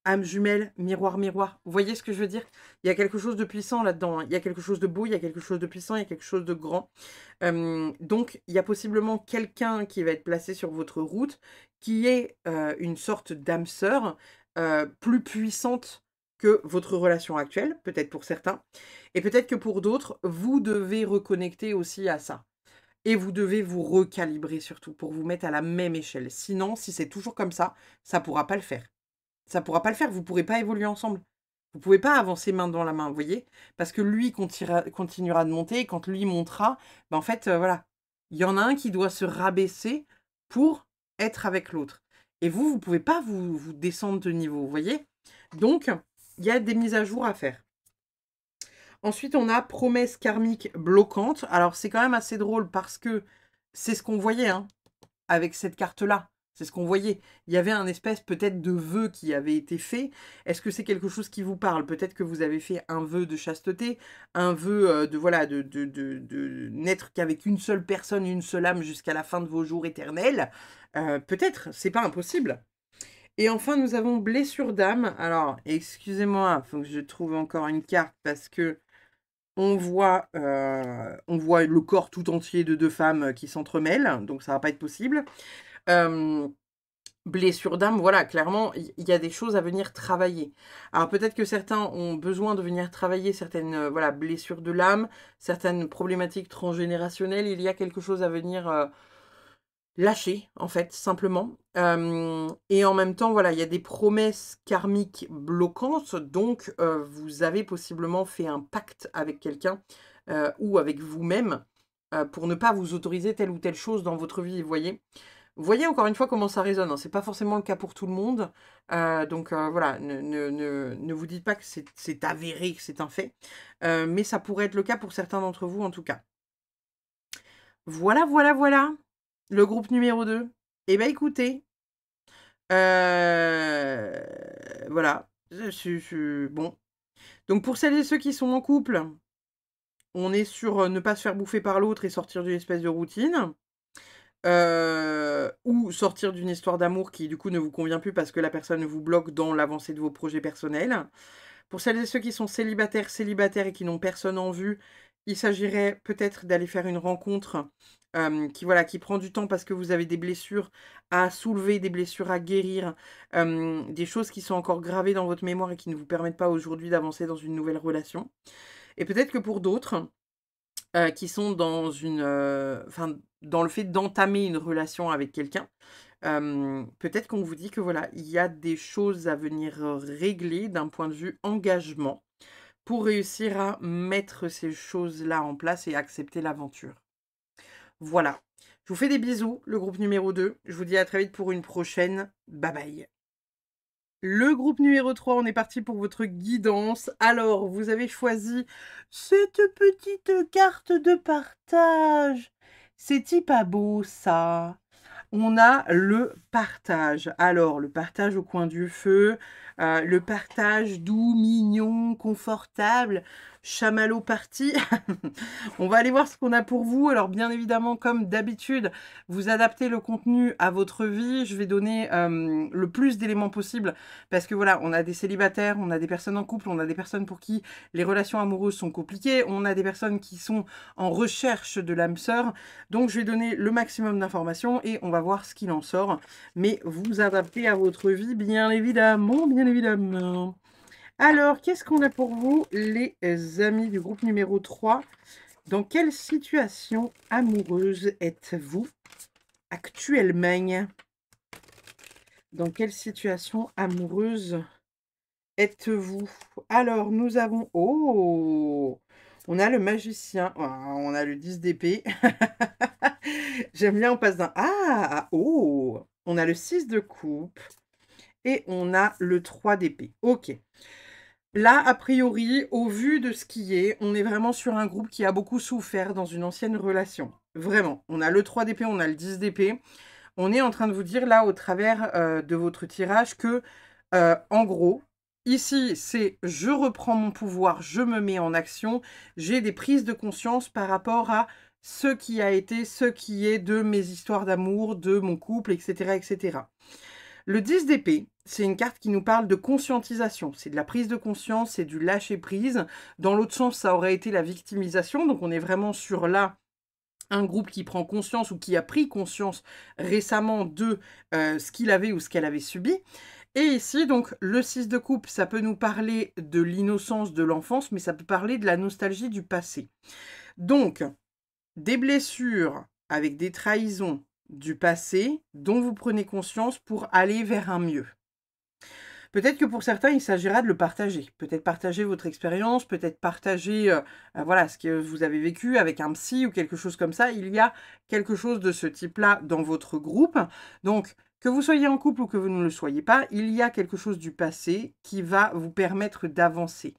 [SPEAKER 1] âme jumelle, miroir, miroir. Vous voyez ce que je veux dire? Il y a quelque chose de puissant là-dedans, hein. Il y a quelque chose de beau, il y a quelque chose de puissant, il y a quelque chose de grand. Donc, il y a possiblement quelqu'un qui va être placé sur votre route qui est une sorte d'âme sœur plus puissante que votre relation actuelle, peut-être pour certains. Et peut-être que pour d'autres, vous devez reconnecter aussi à ça. Et vous devez vous recalibrer surtout pour vous mettre à la même échelle. Sinon, si c'est toujours comme ça ne pourra pas le faire. Ça ne pourra pas le faire, vous ne pourrez pas évoluer ensemble. Vous ne pouvez pas avancer main dans la main, vous voyez? Parce que lui continuera de monter et quand lui montera, ben en fait, voilà. Il y en a un qui doit se rabaisser pour être avec l'autre. Et vous ne pouvez pas vous descendre de niveau, vous voyez? Donc, il y a des mises à jour à faire. Ensuite, on a promesse karmique bloquante. Alors, c'est quand même assez drôle parce que c'est ce qu'on voyait hein, avec cette carte-là. C'est ce qu'on voyait. Il y avait un espèce peut-être de vœu qui avait été fait. Est-ce que c'est quelque chose qui vous parle? Peut-être que vous avez fait un vœu de chasteté, un vœu de voilà de n'être qu'avec une seule personne, une seule âme jusqu'à la fin de vos jours éternels. Peut-être, c'est pas impossible. Et enfin, nous avons blessure d'âme. Alors, excusez-moi, il faut que je trouve encore une carte parce que on voit le corps tout entier de deux femmes qui s'entremêlent, donc ça va pas être possible. blessure d'âme, voilà, clairement, il y a des choses à venir travailler. Alors peut-être que certains ont besoin de venir travailler certaines voilà, blessures de l'âme, certaines problématiques transgénérationnelles. Il y a quelque chose à venir lâcher, en fait, simplement. Et en même temps, voilà, il y a des promesses karmiques bloquantes, donc vous avez possiblement fait un pacte avec quelqu'un ou avec vous-même pour ne pas vous autoriser telle ou telle chose dans votre vie, vous voyez. Vous voyez encore une fois comment ça résonne, hein. C'est pas forcément le cas pour tout le monde. Donc voilà, ne vous dites pas que c'est avéré, que c'est un fait. Mais ça pourrait être le cas pour certains d'entre vous en tout cas. Voilà, voilà, voilà. Le groupe numéro 2. Eh bien écoutez, voilà. Bon. Donc pour celles et ceux qui sont en couple, on est sur ne pas se faire bouffer par l'autre et sortir d'une espèce de routine. Ou sortir d'une histoire d'amour qui, du coup, ne vous convient plus parce que la personne vous bloque dans l'avancée de vos projets personnels. Pour celles et ceux qui sont célibataires, célibataires et qui n'ont personne en vue, il s'agirait peut-être d'aller faire une rencontre qui prend du temps parce que vous avez des blessures à soulever, des blessures à guérir, des choses qui sont encore gravées dans votre mémoire et qui ne vous permettent pas aujourd'hui d'avancer dans une nouvelle relation. Et peut-être que pour d'autres, qui sont dans une, enfin, dans le fait d'entamer une relation avec quelqu'un, peut-être qu'on vous dit que voilà, il y a des choses à venir, régler d'un point de vue engagement, pour réussir à mettre ces choses-là en place et accepter l'aventure. Voilà. Je vous fais des bisous, le groupe numéro 2. Je vous dis à très vite pour une prochaine. Bye bye. Le groupe numéro 3, on est parti pour votre guidance. Alors, vous avez choisi cette petite carte de partage. C'est-il pas beau, ça? On a le partage. Alors, le partage au coin du feu, le partage doux, mignon, confortable, chamallow party. On va aller voir ce qu'on a pour vous. Alors, bien évidemment, comme d'habitude, vous adaptez le contenu à votre vie. Je vais donner le plus d'éléments possible parce que voilà, on a des célibataires, on a des personnes en couple, on a des personnes pour qui les relations amoureuses sont compliquées, on a des personnes qui sont en recherche de l'âme sœur. Donc, je vais donner le maximum d'informations et on va voir ce qu'il en sort. Mais vous adaptez à votre vie, bien évidemment, bien évidemment. Alors, qu'est-ce qu'on a pour vous, les amis du groupe numéro 3? Dans quelle situation amoureuse êtes-vous actuellement? Dans quelle situation amoureuse êtes-vous? Alors, nous avons... Oh! On a le magicien. On a le 10 d'épée. J'aime bien, on passe d'un A à O. On a le 6 de coupe. Et on a le 3 d'épée. Ok. Là, a priori, au vu de ce qui est, on est vraiment sur un groupe qui a beaucoup souffert dans une ancienne relation. Vraiment. On a le 3 d'épée, on a le 10 d'épée. On est en train de vous dire là, au travers de votre tirage, que, en gros, ici, c'est je reprends mon pouvoir, je me mets en action, j'ai des prises de conscience par rapport à ce qui a été, ce qui est de mes histoires d'amour, de mon couple, etc., etc. Le 10 d'épée, c'est une carte qui nous parle de conscientisation. C'est de la prise de conscience, c'est du lâcher-prise. Dans l'autre sens, ça aurait été la victimisation. Donc, on est vraiment sur là un groupe qui prend conscience ou qui a pris conscience récemment de ce qu'il avait ou ce qu'elle avait subi. Et ici, donc, le 6 de coupe, ça peut nous parler de l'innocence de l'enfance, mais ça peut parler de la nostalgie du passé. Donc, des blessures avec des trahisons du passé dont vous prenez conscience pour aller vers un mieux. Peut-être que pour certains, il s'agira de le partager. Peut-être partager votre expérience, peut-être partager voilà, ce que vous avez vécu avec un psy ou quelque chose comme ça. Il y a quelque chose de ce type-là dans votre groupe. Donc, que vous soyez en couple ou que vous ne le soyez pas, il y a quelque chose du passé qui va vous permettre d'avancer.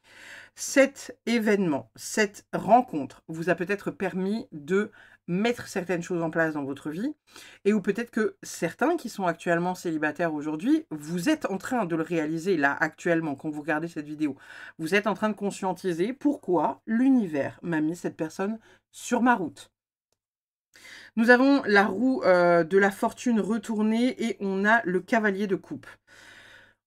[SPEAKER 1] Cet événement, cette rencontre vous a peut-être permis de mettre certaines choses en place dans votre vie et ou peut-être que certains qui sont actuellement célibataires aujourd'hui, vous êtes en train de le réaliser là actuellement quand vous regardez cette vidéo. Vous êtes en train de conscientiser pourquoi l'univers m'a mis cette personne sur ma route. Nous avons la roue de la fortune retournée et on a le cavalier de coupe.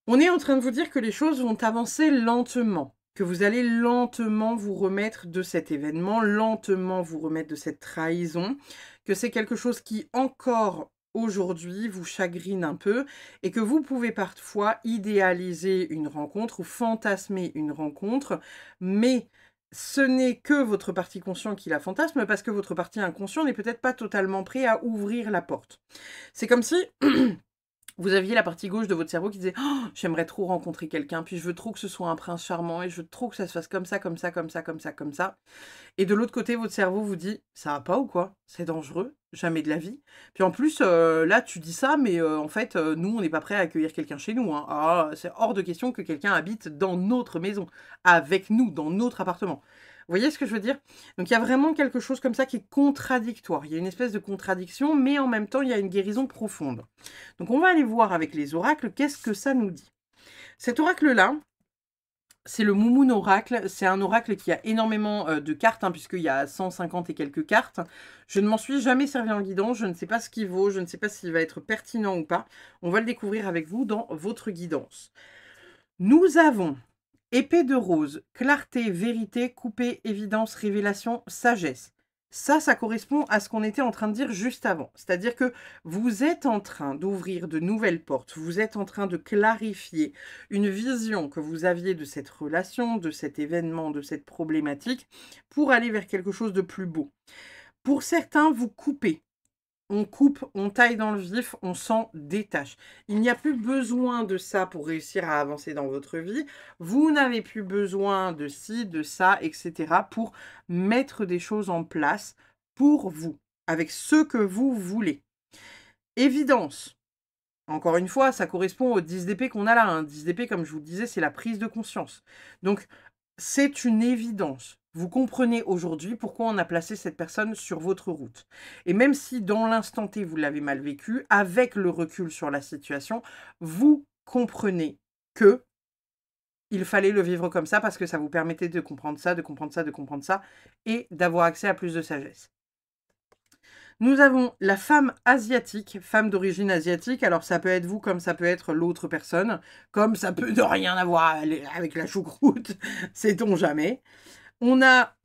[SPEAKER 1] On est en train de vous dire que les choses vont avancer lentement, que vous allez lentement vous remettre de cet événement, lentement vous remettre de cette trahison, que c'est quelque chose qui encore aujourd'hui vous chagrine un peu et que vous pouvez parfois idéaliser une rencontre ou fantasmer une rencontre, mais ce n'est que votre partie consciente qui la fantasme parce que votre partie inconsciente n'est peut-être pas totalement prêt à ouvrir la porte. C'est comme si vous aviez la partie gauche de votre cerveau qui disait: «Oh, j'aimerais trop rencontrer quelqu'un, puis je veux trop que ce soit un prince charmant et je veux trop que ça se fasse comme ça, comme ça, comme ça, comme ça, comme ça». Et de l'autre côté, votre cerveau vous dit: «Ça va pas ou quoi? C'est dangereux, jamais de la vie. Puis en plus, là, tu dis ça, mais en fait, nous, on n'est pas prêt à accueillir quelqu'un chez nous, hein. Ah, c'est hors de question que quelqu'un habite dans notre maison, avec nous, dans notre appartement». Vous voyez ce que je veux dire? Donc il y a vraiment quelque chose comme ça qui est contradictoire. Il y a une espèce de contradiction, mais en même temps, il y a une guérison profonde. Donc on va aller voir avec les oracles, qu'est-ce que ça nous dit? Cet oracle-là, c'est le Moumoun Oracle. C'est un oracle qui a énormément de cartes, hein, puisqu'il y a 150 et quelques cartes. Je ne m'en suis jamais servi en guidance. Je ne sais pas ce qu'il vaut. Je ne sais pas s'il va être pertinent ou pas. On va le découvrir avec vous dans votre guidance. Nous avons épée de rose, clarté, vérité, coupé, évidence, révélation, sagesse. Ça correspond à ce qu'on était en train de dire juste avant. C'est-à-dire que vous êtes en train d'ouvrir de nouvelles portes, vous êtes en train de clarifier une vision que vous aviez de cette relation, de cet événement, de cette problématique, pour aller vers quelque chose de plus beau. Pour certains, vous coupez. On coupe, on taille dans le vif, on s'en détache. Il n'y a plus besoin de ça pour réussir à avancer dans votre vie. Vous n'avez plus besoin de ci, de ça, etc. pour mettre des choses en place pour vous, avec ce que vous voulez. Évidence. Encore une fois, ça correspond au 10 d'épée qu'on a là. Un 10 d'épée, comme je vous le disais, c'est la prise de conscience. Donc, c'est une évidence. Vous comprenez aujourd'hui pourquoi on a placé cette personne sur votre route. Et même si dans l'instant T, vous l'avez mal vécu, avec le recul sur la situation, vous comprenez que il fallait le vivre comme ça parce que ça vous permettait de comprendre ça, de comprendre ça, de comprendre ça et d'avoir accès à plus de sagesse. Nous avons la femme asiatique, femme d'origine asiatique. Alors, ça peut être vous comme ça peut être l'autre personne, comme ça peut ne rien avoir avec la choucroute, sait-on jamais. On a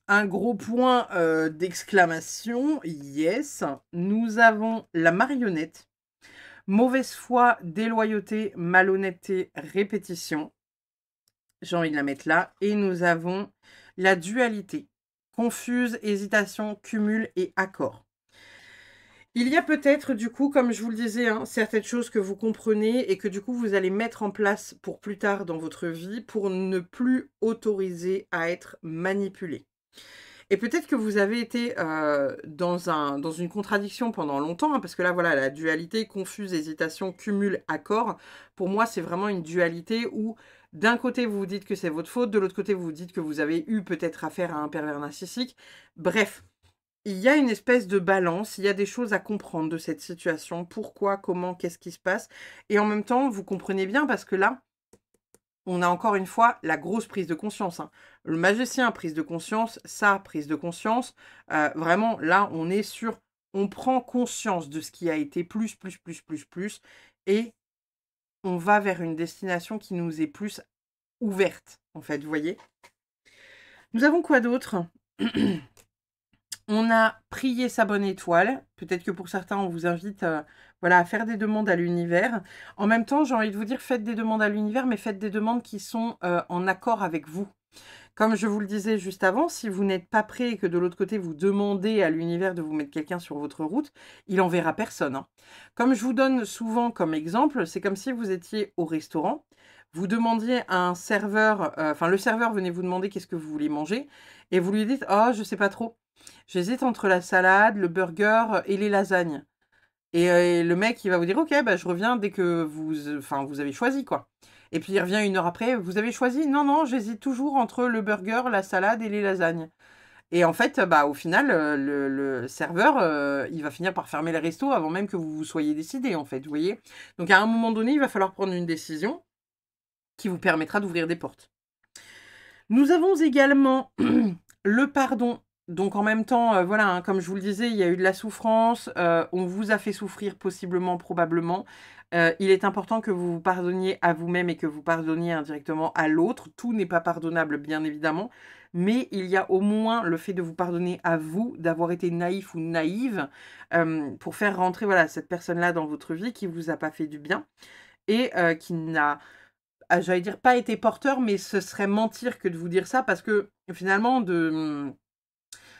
[SPEAKER 1] un gros point d'exclamation, yes. Nous avons la marionnette, mauvaise foi, déloyauté, malhonnêteté, répétition. J'ai envie de la mettre là. Et nous avons la dualité. Confuse, hésitation, cumul et accord. Il y a peut-être, du coup, comme je vous le disais, hein, certaines choses que vous comprenez et que du coup, vous allez mettre en place pour plus tard dans votre vie pour ne plus autoriser à être manipulé. Et peut-être que vous avez été dans une contradiction pendant longtemps, hein, parce que là, voilà, la dualité, confuse, hésitation, cumul, accord, pour moi, c'est vraiment une dualité où d'un côté, vous vous dites que c'est votre faute, de l'autre côté, vous vous dites que vous avez eu peut-être affaire à un pervers narcissique. Bref, il y a une espèce de balance, il y a des choses à comprendre de cette situation, pourquoi, comment, qu'est-ce qui se passe. Et en même temps, vous comprenez bien parce que là, on a encore une fois la grosse prise de conscience, hein. Le magicien, prise de conscience, ça, prise de conscience. Vraiment, là, on est sur, on prend conscience de ce qui a été plus, et on va vers une destination qui nous est plus ouverte, en fait, vous voyez. Nous avons quoi d'autre? On a prié sa bonne étoile. Peut-être que pour certains, on vous invite voilà, à faire des demandes à l'univers. En même temps, j'ai envie de vous dire, faites des demandes à l'univers, mais faites des demandes qui sont en accord avec vous. Comme je vous le disais juste avant, si vous n'êtes pas prêt et que de l'autre côté, vous demandez à l'univers de vous mettre quelqu'un sur votre route, il enverra personne, hein. Comme je vous donne souvent comme exemple, c'est comme si vous étiez au restaurant, vous demandiez à un serveur, enfin le serveur venait vous demander qu'est-ce que vous voulez manger, et vous lui dites: «Oh, je sais pas trop. J'hésite entre la salade, le burger et les lasagnes». Et le mec, il va vous dire: «OK, bah, je reviens dès que vous avez choisi, quoi». Et puis il revient 1 heure après: «Vous avez choisi?» «Non, non, j'hésite toujours entre le burger, la salade et les lasagnes». Et en fait, bah, au final, le serveur, il va finir par fermer le resto avant même que vous vous soyez décidé, en fait, vous voyez? Donc à un moment donné, il va falloir prendre une décision qui vous permettra d'ouvrir des portes. Nous avons également le pardon. Donc en même temps, voilà, hein, comme je vous le disais, il y a eu de la souffrance, on vous a fait souffrir possiblement, probablement. Il est important que vous vous pardonniez à vous-même et que vous pardonniez indirectement à l'autre. Tout n'est pas pardonnable, bien évidemment. mais il y a au moins le fait de vous pardonner à vous, d'avoir été naïf ou naïve, pour faire rentrer, voilà, cette personne-là dans votre vie qui vous a pas fait du bien et qui n'a, j'allais dire pas été porteur, mais ce serait mentir que de vous dire ça parce que finalement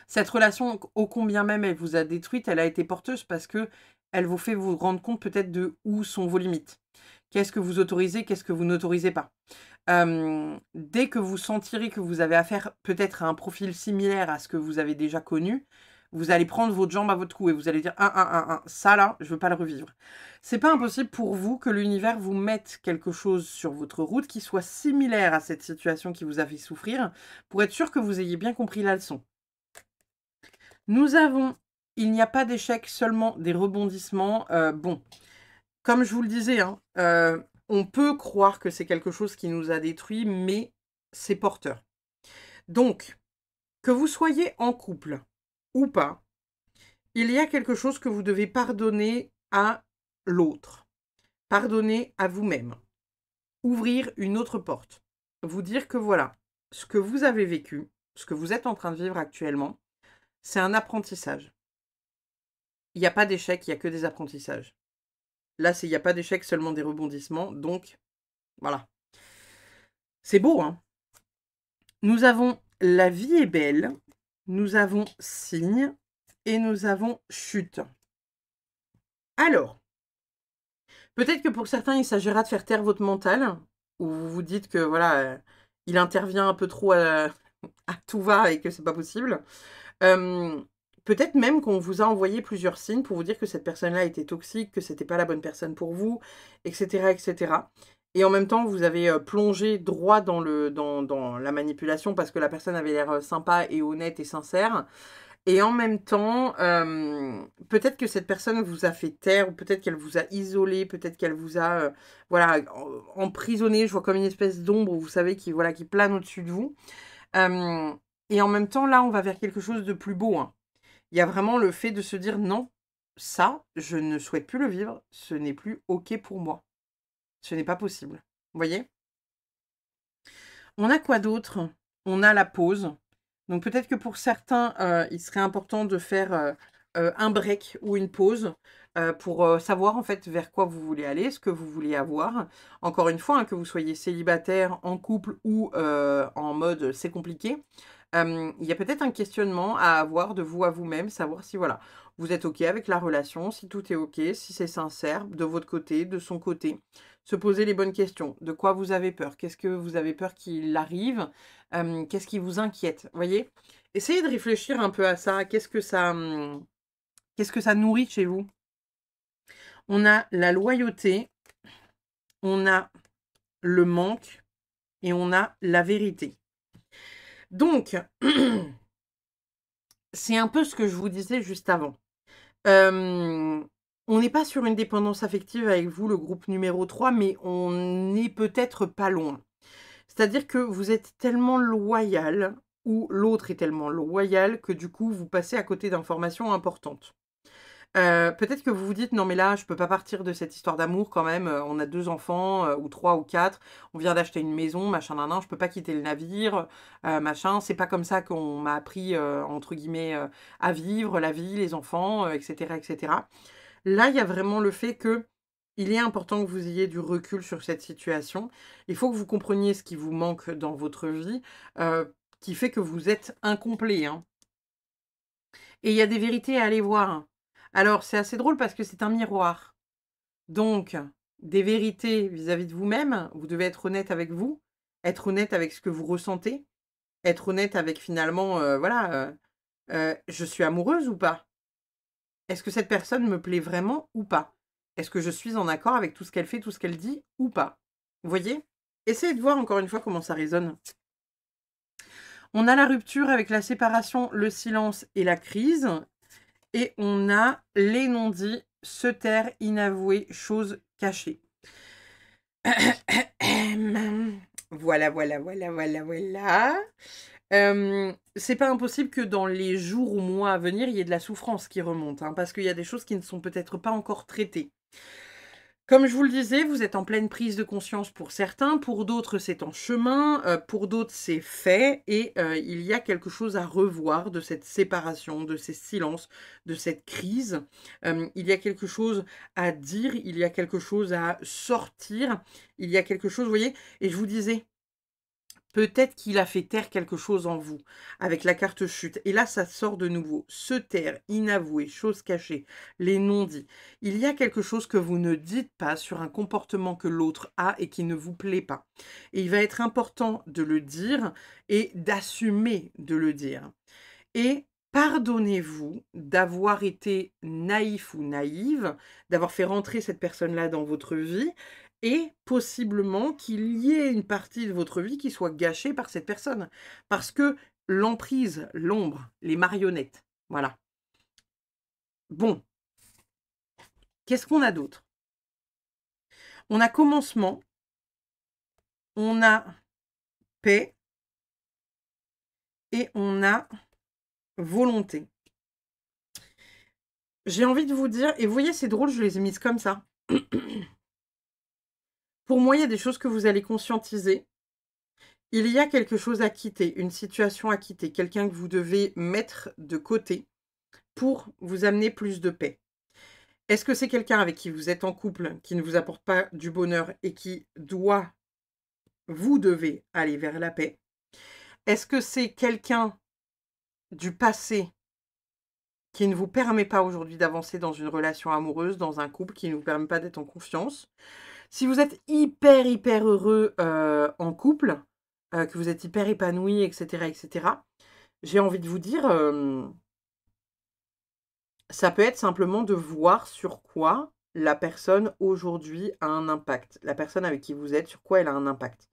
[SPEAKER 1] cette relation, ô combien même elle vous a détruite, elle a été porteuse parce que elle vous fait vous rendre compte peut-être de où sont vos limites. Qu'est-ce que vous autorisez, qu'est-ce que vous n'autorisez pas? Dès que vous sentirez que vous avez affaire peut-être à un profil similaire à ce que vous avez déjà connu, vous allez prendre votre jambe à votre cou et vous allez dire: ça là, je veux pas le revivre». C'est pas impossible pour vous que l'univers vous mette quelque chose sur votre route qui soit similaire à cette situation qui vous a fait souffrir, pour être sûr que vous ayez bien compris la leçon. Nous avons: il n'y a pas d'échec, seulement des rebondissements. Bon, comme je vous le disais, hein, on peut croire que c'est quelque chose qui nous a détruits, mais c'est porteur. Donc, que vous soyez en couple ou pas, il y a quelque chose que vous devez pardonner à l'autre. Pardonner à vous-même. Ouvrir une autre porte. Vous dire que voilà, ce que vous avez vécu, ce que vous êtes en train de vivre actuellement, c'est un apprentissage. Il n'y a pas d'échec, il n'y a que des apprentissages. Là, il n'y a pas d'échec, seulement des rebondissements. Donc, voilà. C'est beau, hein? Nous avons la vie est belle, nous avons signe et nous avons chute. Alors, peut-être que pour certains, il s'agira de faire taire votre mental, ou vous vous dites que voilà, il intervient un peu trop à tout va et que c'est pas possible. Peut-être même qu'on vous a envoyé plusieurs signes pour vous dire que cette personne-là était toxique, que c'était pas la bonne personne pour vous, etc., etc. Et en même temps, vous avez plongé droit dans la manipulation parce que la personne avait l'air sympa et honnête et sincère. Et en même temps, peut-être que cette personne vous a fait taire, ou peut-être qu'elle vous a isolé, peut-être qu'elle vous a voilà, emprisonné. Je vois comme une espèce d'ombre, vous savez, voilà, qui plane au-dessus de vous. Et en même temps, là, on va vers quelque chose de plus beau, hein. Il y a vraiment le fait de se dire: «Non, ça, je ne souhaite plus le vivre, ce n'est plus OK pour moi. Ce n'est pas possible». Vous voyez? On a quoi d'autre? On a la pause. Donc peut-être que pour certains, il serait important de faire, un break ou une pause, pour, savoir en fait vers quoi vous voulez aller, ce que vous voulez avoir. Encore une fois, hein, que vous soyez célibataire, en couple ou, en mode, c'est compliqué. Il y a peut-être un questionnement à avoir de vous à vous-même, savoir si voilà, vous êtes OK avec la relation, si tout est OK, si c'est sincère de votre côté, de son côté. Se poser les bonnes questions. De quoi vous avez peur? Qu'est-ce que vous avez peur qu'il arrive? Qu'est-ce qui vous inquiète? Vous voyez? Essayez de réfléchir un peu à ça. Qu'est-ce que ça nourrit chez vous? On a la loyauté, on a le manque et on a la vérité. Donc, c'est un peu ce que je vous disais juste avant. On n'est pas sur une dépendance affective avec vous, le groupe numéro 3, mais on n'est peut-être pas loin. C'est-à-dire que vous êtes tellement loyal, ou l'autre est tellement loyal, que du coup, vous passez à côté d'informations importantes. Peut-être que vous vous dites: «Non mais là, je peux pas partir de cette histoire d'amour quand même, on a 2 enfants, ou 3 ou 4, on vient d'acheter une maison, machin nin nin, je peux pas quitter le navire, machin. C'est pas comme ça qu'on m'a appris, entre guillemets, à vivre la vie, les enfants, et cetera, et cetera». Là, il y a vraiment le fait que il est important que vous ayez du recul sur cette situation. Il faut que vous compreniez ce qui vous manque dans votre vie, qui fait que vous êtes incomplet, hein. Et il y a des vérités à aller voir. Alors, c'est assez drôle parce que c'est un miroir. Donc, des vérités vis-à-vis de vous-même, vous devez être honnête avec vous, être honnête avec ce que vous ressentez, être honnête avec finalement, voilà, je suis amoureuse ou pas? Est-ce que cette personne me plaît vraiment ou pas? Est-ce que je suis en accord avec tout ce qu'elle fait, tout ce qu'elle dit ou pas? Vous voyez? Essayez de voir encore une fois comment ça résonne. On a la rupture avec la séparation, le silence et la crise. Et on a les non-dits, se taire, inavouer, choses cachées. Voilà, voilà, voilà, voilà, voilà. C'est pas impossible que dans les jours ou mois à venir, il y ait de la souffrance qui remonte, hein, parce qu'il y a des choses qui ne sont peut-être pas encore traitées. Comme je vous le disais, vous êtes en pleine prise de conscience pour certains, pour d'autres c'est en chemin, pour d'autres c'est fait et il y a quelque chose à revoir de cette séparation, de ces silences, de cette crise. Il y a quelque chose à dire, il y a quelque chose à sortir, il y a quelque chose, vous voyez? Et je vous disais, peut-être qu'il a fait taire quelque chose en vous, avec la carte chute. Et là, ça sort de nouveau. Se taire, inavoué, chose cachée, les non-dits. Il y a quelque chose que vous ne dites pas sur un comportement que l'autre a et qui ne vous plaît pas. Et il va être important de le dire et d'assumer de le dire. Et pardonnez-vous d'avoir été naïf ou naïve, d'avoir fait rentrer cette personne-là dans votre vie et possiblement qu'il y ait une partie de votre vie qui soit gâchée par cette personne. Parce que l'emprise, l'ombre, les marionnettes, voilà. Bon, qu'est-ce qu'on a d'autre? On a commencement, on a paix et on a volonté. J'ai envie de vous dire, et vous voyez, c'est drôle, je les ai mises comme ça. Pour moi, il y a des choses que vous allez conscientiser. Il y a quelque chose à quitter, une situation à quitter, quelqu'un que vous devez mettre de côté pour vous amener plus de paix. Est-ce que c'est quelqu'un avec qui vous êtes en couple, qui ne vous apporte pas du bonheur et qui vous devez aller vers la paix? Est-ce que c'est quelqu'un du passé qui ne vous permet pas aujourd'hui d'avancer dans une relation amoureuse, dans un couple, qui ne vous permet pas d'être en confiance? Si vous êtes hyper, hyper heureux en couple, que vous êtes hyper épanoui, etc., j'ai envie de vous dire, ça peut être simplement de voir sur quoi la personne aujourd'hui a un impact. La personne avec qui vous êtes, sur quoi elle a un impact.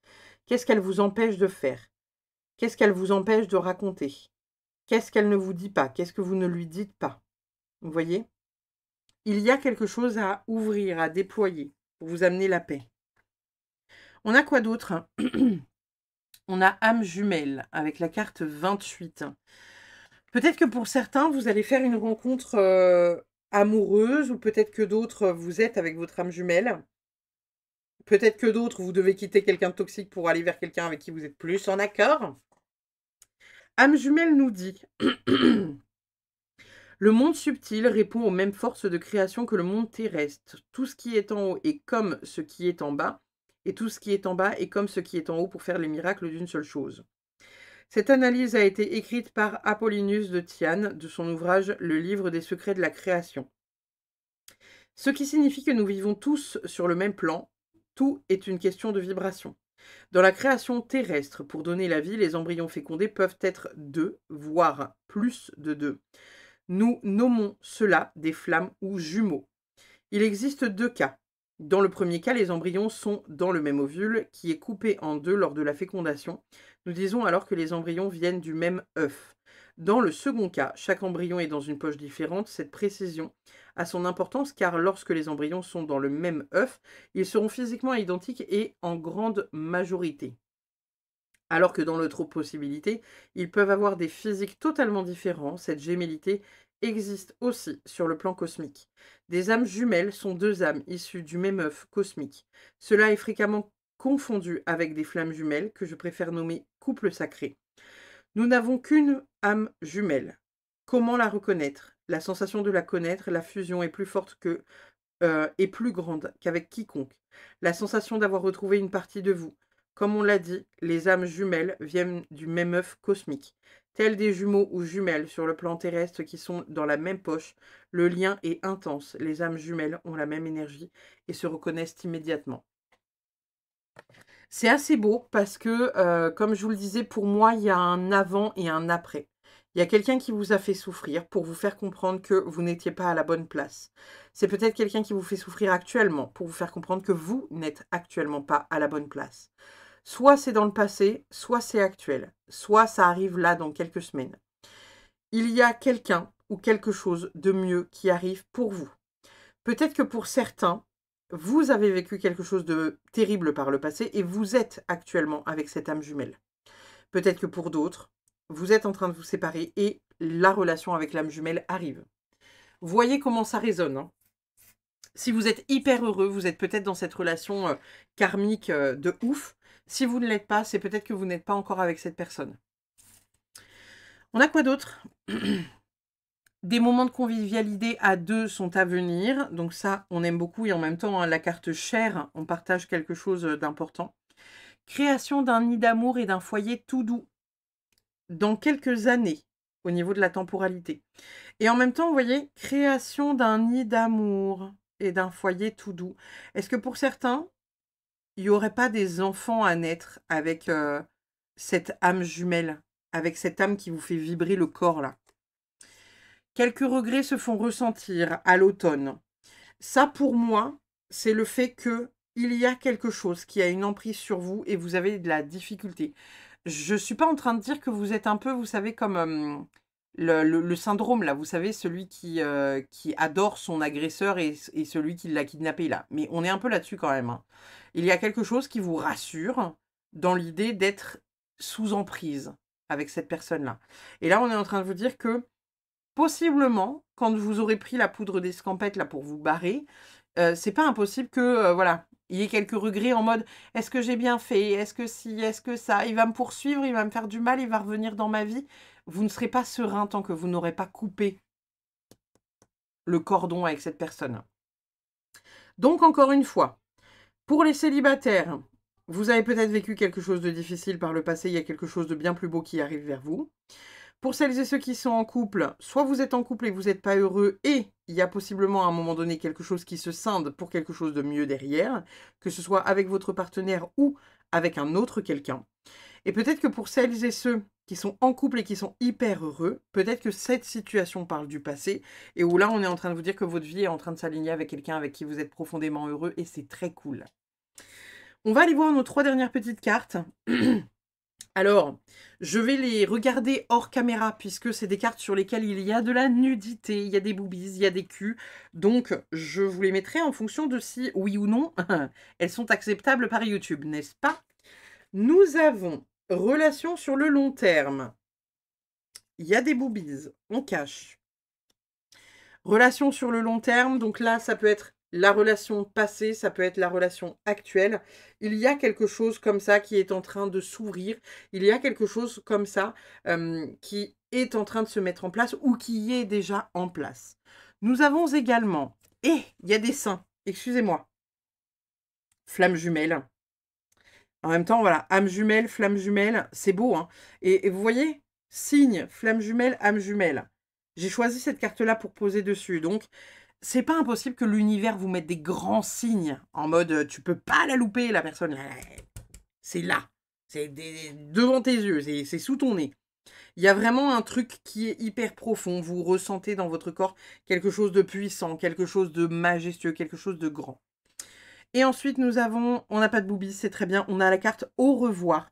[SPEAKER 1] Qu'est-ce qu'elle vous empêche de faire? Qu'est-ce qu'elle vous empêche de raconter? Qu'est-ce qu'elle ne vous dit pas? Qu'est-ce que vous ne lui dites pas? Vous voyez? Il y a quelque chose à ouvrir, à déployer pour vous amener la paix. On a quoi d'autre? On a âme jumelle avec la carte 28. Peut-être que pour certains, vous allez faire une rencontre amoureuse ou peut-être que d'autres, vous êtes avec votre âme jumelle. Peut-être que d'autres, vous devez quitter quelqu'un de toxique pour aller vers quelqu'un avec qui vous êtes plus en accord. Âme jumelle nous dit le monde subtil répond aux mêmes forces de création que le monde terrestre. Tout ce qui est en haut est comme ce qui est en bas, et tout ce qui est en bas est comme ce qui est en haut pour faire les miracles d'une seule chose. Cette analyse a été écrite par Apollonius de Tyane de son ouvrage Le livre des secrets de la création. Ce qui signifie que nous vivons tous sur le même plan, tout est une question de vibration. Dans la création terrestre, pour donner la vie, les embryons fécondés peuvent être 2, voire plus de 2. Nous nommons cela des flammes ou jumeaux. Il existe 2 cas. Dans le premier cas, les embryons sont dans le même ovule qui est coupé en 2 lors de la fécondation. Nous disons alors que les embryons viennent du même œuf. Dans le second cas, chaque embryon est dans une poche différente. Cette précision a son importance car lorsque les embryons sont dans le même œuf, ils seront physiquement identiques et en grande majorité. Alors que dans l'autre possibilité, ils peuvent avoir des physiques totalement différents. Cette gémellité existe aussi sur le plan cosmique. Des âmes jumelles sont 2 âmes issues du même œuf cosmique. Cela est fréquemment confondu avec des flammes jumelles que je préfère nommer couple sacré. Nous n'avons qu'une âme jumelle. Comment la reconnaître? La sensation de la connaître, la fusion est plus forte et plus grande qu'avec quiconque. La sensation d'avoir retrouvé une partie de vous. Comme on l'a dit, les âmes jumelles viennent du même œuf cosmique. Tels des jumeaux ou jumelles sur le plan terrestre qui sont dans la même poche, le lien est intense. Les âmes jumelles ont la même énergie et se reconnaissent immédiatement. C'est assez beau parce que, comme je vous le disais, pour moi, il y a un avant et un après. Il y a quelqu'un qui vous a fait souffrir pour vous faire comprendre que vous n'étiez pas à la bonne place. C'est peut-être quelqu'un qui vous fait souffrir actuellement pour vous faire comprendre que vous n'êtes actuellement pas à la bonne place. Soit c'est dans le passé, soit c'est actuel, soit ça arrive là dans quelques semaines. Il y a quelqu'un ou quelque chose de mieux qui arrive pour vous. Peut-être que pour certains, vous avez vécu quelque chose de terrible par le passé et vous êtes actuellement avec cette âme jumelle. Peut-être que pour d'autres, vous êtes en train de vous séparer et la relation avec l'âme jumelle arrive. Voyez comment ça résonne, hein. Si vous êtes hyper heureux, vous êtes peut-être dans cette relation karmique de ouf. Si vous ne l'êtes pas, c'est peut-être que vous n'êtes pas encore avec cette personne. On a quoi d'autre? Des moments de convivialité à deux sont à venir. Donc ça, on aime beaucoup. Et en même temps, hein, la carte chère, on partage quelque chose d'important. Création d'un nid d'amour et d'un foyer tout doux. Dans quelques années, au niveau de la temporalité. Et en même temps, vous voyez, création d'un nid d'amour et d'un foyer tout doux. Est-ce que pour certains, il n'y aurait pas des enfants à naître avec cette âme jumelle, avec cette âme qui vous fait vibrer le corps là? Quelques regrets se font ressentir à l'automne. Ça, pour moi, c'est le fait que il y a quelque chose qui a une emprise sur vous et vous avez de la difficulté. Je ne suis pas en train de dire que vous êtes un peu, vous savez, comme le syndrome, là, vous savez, celui qui adore son agresseur et celui qui l'a kidnappé, là. Mais on est un peu là-dessus quand même, hein. Il y a quelque chose qui vous rassure dans l'idée d'être sous emprise avec cette personne-là. Et là, on est en train de vous dire que possiblement, quand vous aurez pris la poudre d'escampette là pour vous barrer, c'est pas impossible que, voilà, il y ait quelques regrets en mode: «Est-ce que j'ai bien fait? Est-ce que si? Est-ce que ça? Il va me poursuivre, il va me faire du mal, il va revenir dans ma vie». Vous ne serez pas serein tant que vous n'aurez pas coupé le cordon avec cette personne. Donc encore une fois, pour les célibataires, vous avez peut-être vécu quelque chose de difficile par le passé, il y a quelque chose de bien plus beau qui arrive vers vous. Pour celles et ceux qui sont en couple, soit vous êtes en couple et vous n'êtes pas heureux et il y a possiblement à un moment donné quelque chose qui se scinde pour quelque chose de mieux derrière, que ce soit avec votre partenaire ou avec un autre quelqu'un. Et peut-être que pour celles et ceux qui sont en couple et qui sont hyper heureux, peut-être que cette situation parle du passé et où là on est en train de vous dire que votre vie est en train de s'aligner avec quelqu'un avec qui vous êtes profondément heureux et c'est très cool. On va aller voir nos 3 dernières petites cartes. Alors, je vais les regarder hors caméra puisque c'est des cartes sur lesquelles il y a de la nudité, il y a des boobies, il y a des culs. Donc, je vous les mettrai en fonction de si, oui ou non, elles sont acceptables par YouTube, n'est-ce pas? Nous avons relation sur le long terme. Il y a des boobies, on cache. Relation sur le long terme, donc là, ça peut être la relation passée, ça peut être la relation actuelle. Il y a quelque chose comme ça qui est en train de s'ouvrir. Il y a quelque chose comme ça qui est en train de se mettre en place ou qui est déjà en place. Nous avons également, et il y a des seins, excusez-moi, flamme jumelle. En même temps, voilà, âme jumelle, flamme jumelle, c'est beau, hein. Et vous voyez, signe, flamme jumelle, âme jumelle. J'ai choisi cette carte-là pour poser dessus. Donc, c'est pas impossible que l'univers vous mette des grands signes en mode tu peux pas la louper, la personne. C'est là. C'est devant tes yeux, c'est sous ton nez. Il y a vraiment un truc qui est hyper profond. Vous ressentez dans votre corps quelque chose de puissant, quelque chose de majestueux, quelque chose de grand. Et ensuite, nous avons, on n'a pas de boobies, c'est très bien, on a la carte au revoir.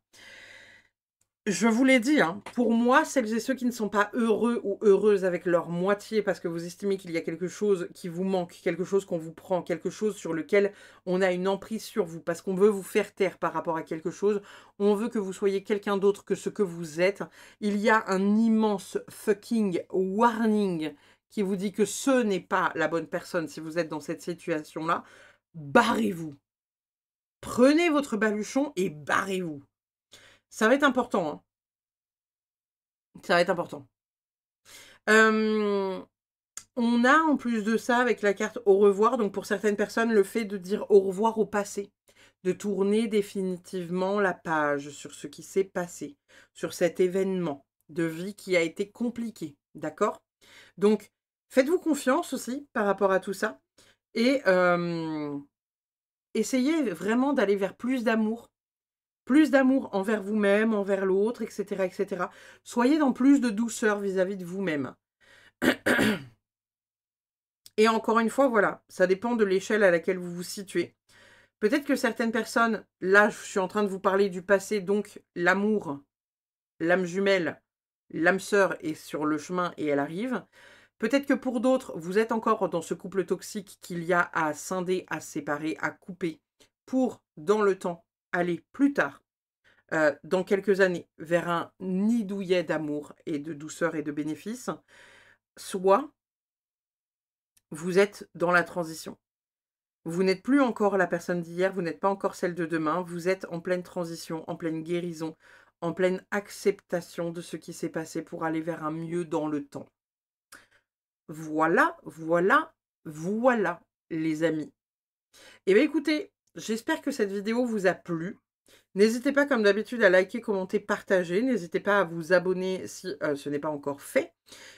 [SPEAKER 1] Je vous l'ai dit, hein, pour moi, celles et ceux qui ne sont pas heureux ou heureuses avec leur moitié parce que vous estimez qu'il y a quelque chose qui vous manque, quelque chose qu'on vous prend, quelque chose sur lequel on a une emprise sur vous, parce qu'on veut vous faire taire par rapport à quelque chose, on veut que vous soyez quelqu'un d'autre que ce que vous êtes, il y a un immense fucking warning qui vous dit que ce n'est pas la bonne personne si vous êtes dans cette situation-là. Barrez-vous. Prenez votre baluchon et barrez-vous. Ça va être important, hein. Ça va être important. On a en plus de ça, avec la carte au revoir, donc pour certaines personnes, le fait de dire au revoir au passé, de tourner définitivement la page sur ce qui s'est passé, sur cet événement de vie qui a été compliqué, d'accord? Donc, faites-vous confiance aussi par rapport à tout ça et essayez vraiment d'aller vers plus d'amour envers vous-même, envers l'autre, etc., etc. Soyez dans plus de douceur vis-à-vis de vous-même. Et encore une fois, voilà, ça dépend de l'échelle à laquelle vous vous situez. Peut-être que certaines personnes, là, je suis en train de vous parler du passé, donc l'amour, l'âme jumelle, l'âme sœur est sur le chemin et elle arrive. Peut-être que pour d'autres, vous êtes encore dans ce couple toxique qu'il y a à scinder, à séparer, à couper, pour, dans le temps, aller plus tard, dans quelques années, vers un nid douillet d'amour et de douceur et de bénéfices, soit vous êtes dans la transition. Vous n'êtes plus encore la personne d'hier, vous n'êtes pas encore celle de demain, vous êtes en pleine transition, en pleine guérison, en pleine acceptation de ce qui s'est passé pour aller vers un mieux dans le temps. Voilà, voilà, voilà, les amis. Eh bien, écoutez, j'espère que cette vidéo vous a plu. N'hésitez pas, comme d'habitude, à liker, commenter, partager. N'hésitez pas à vous abonner si ce n'est pas encore fait.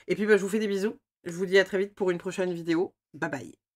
[SPEAKER 1] Et puis, bah, je vous fais des bisous. Je vous dis à très vite pour une prochaine vidéo. Bye bye.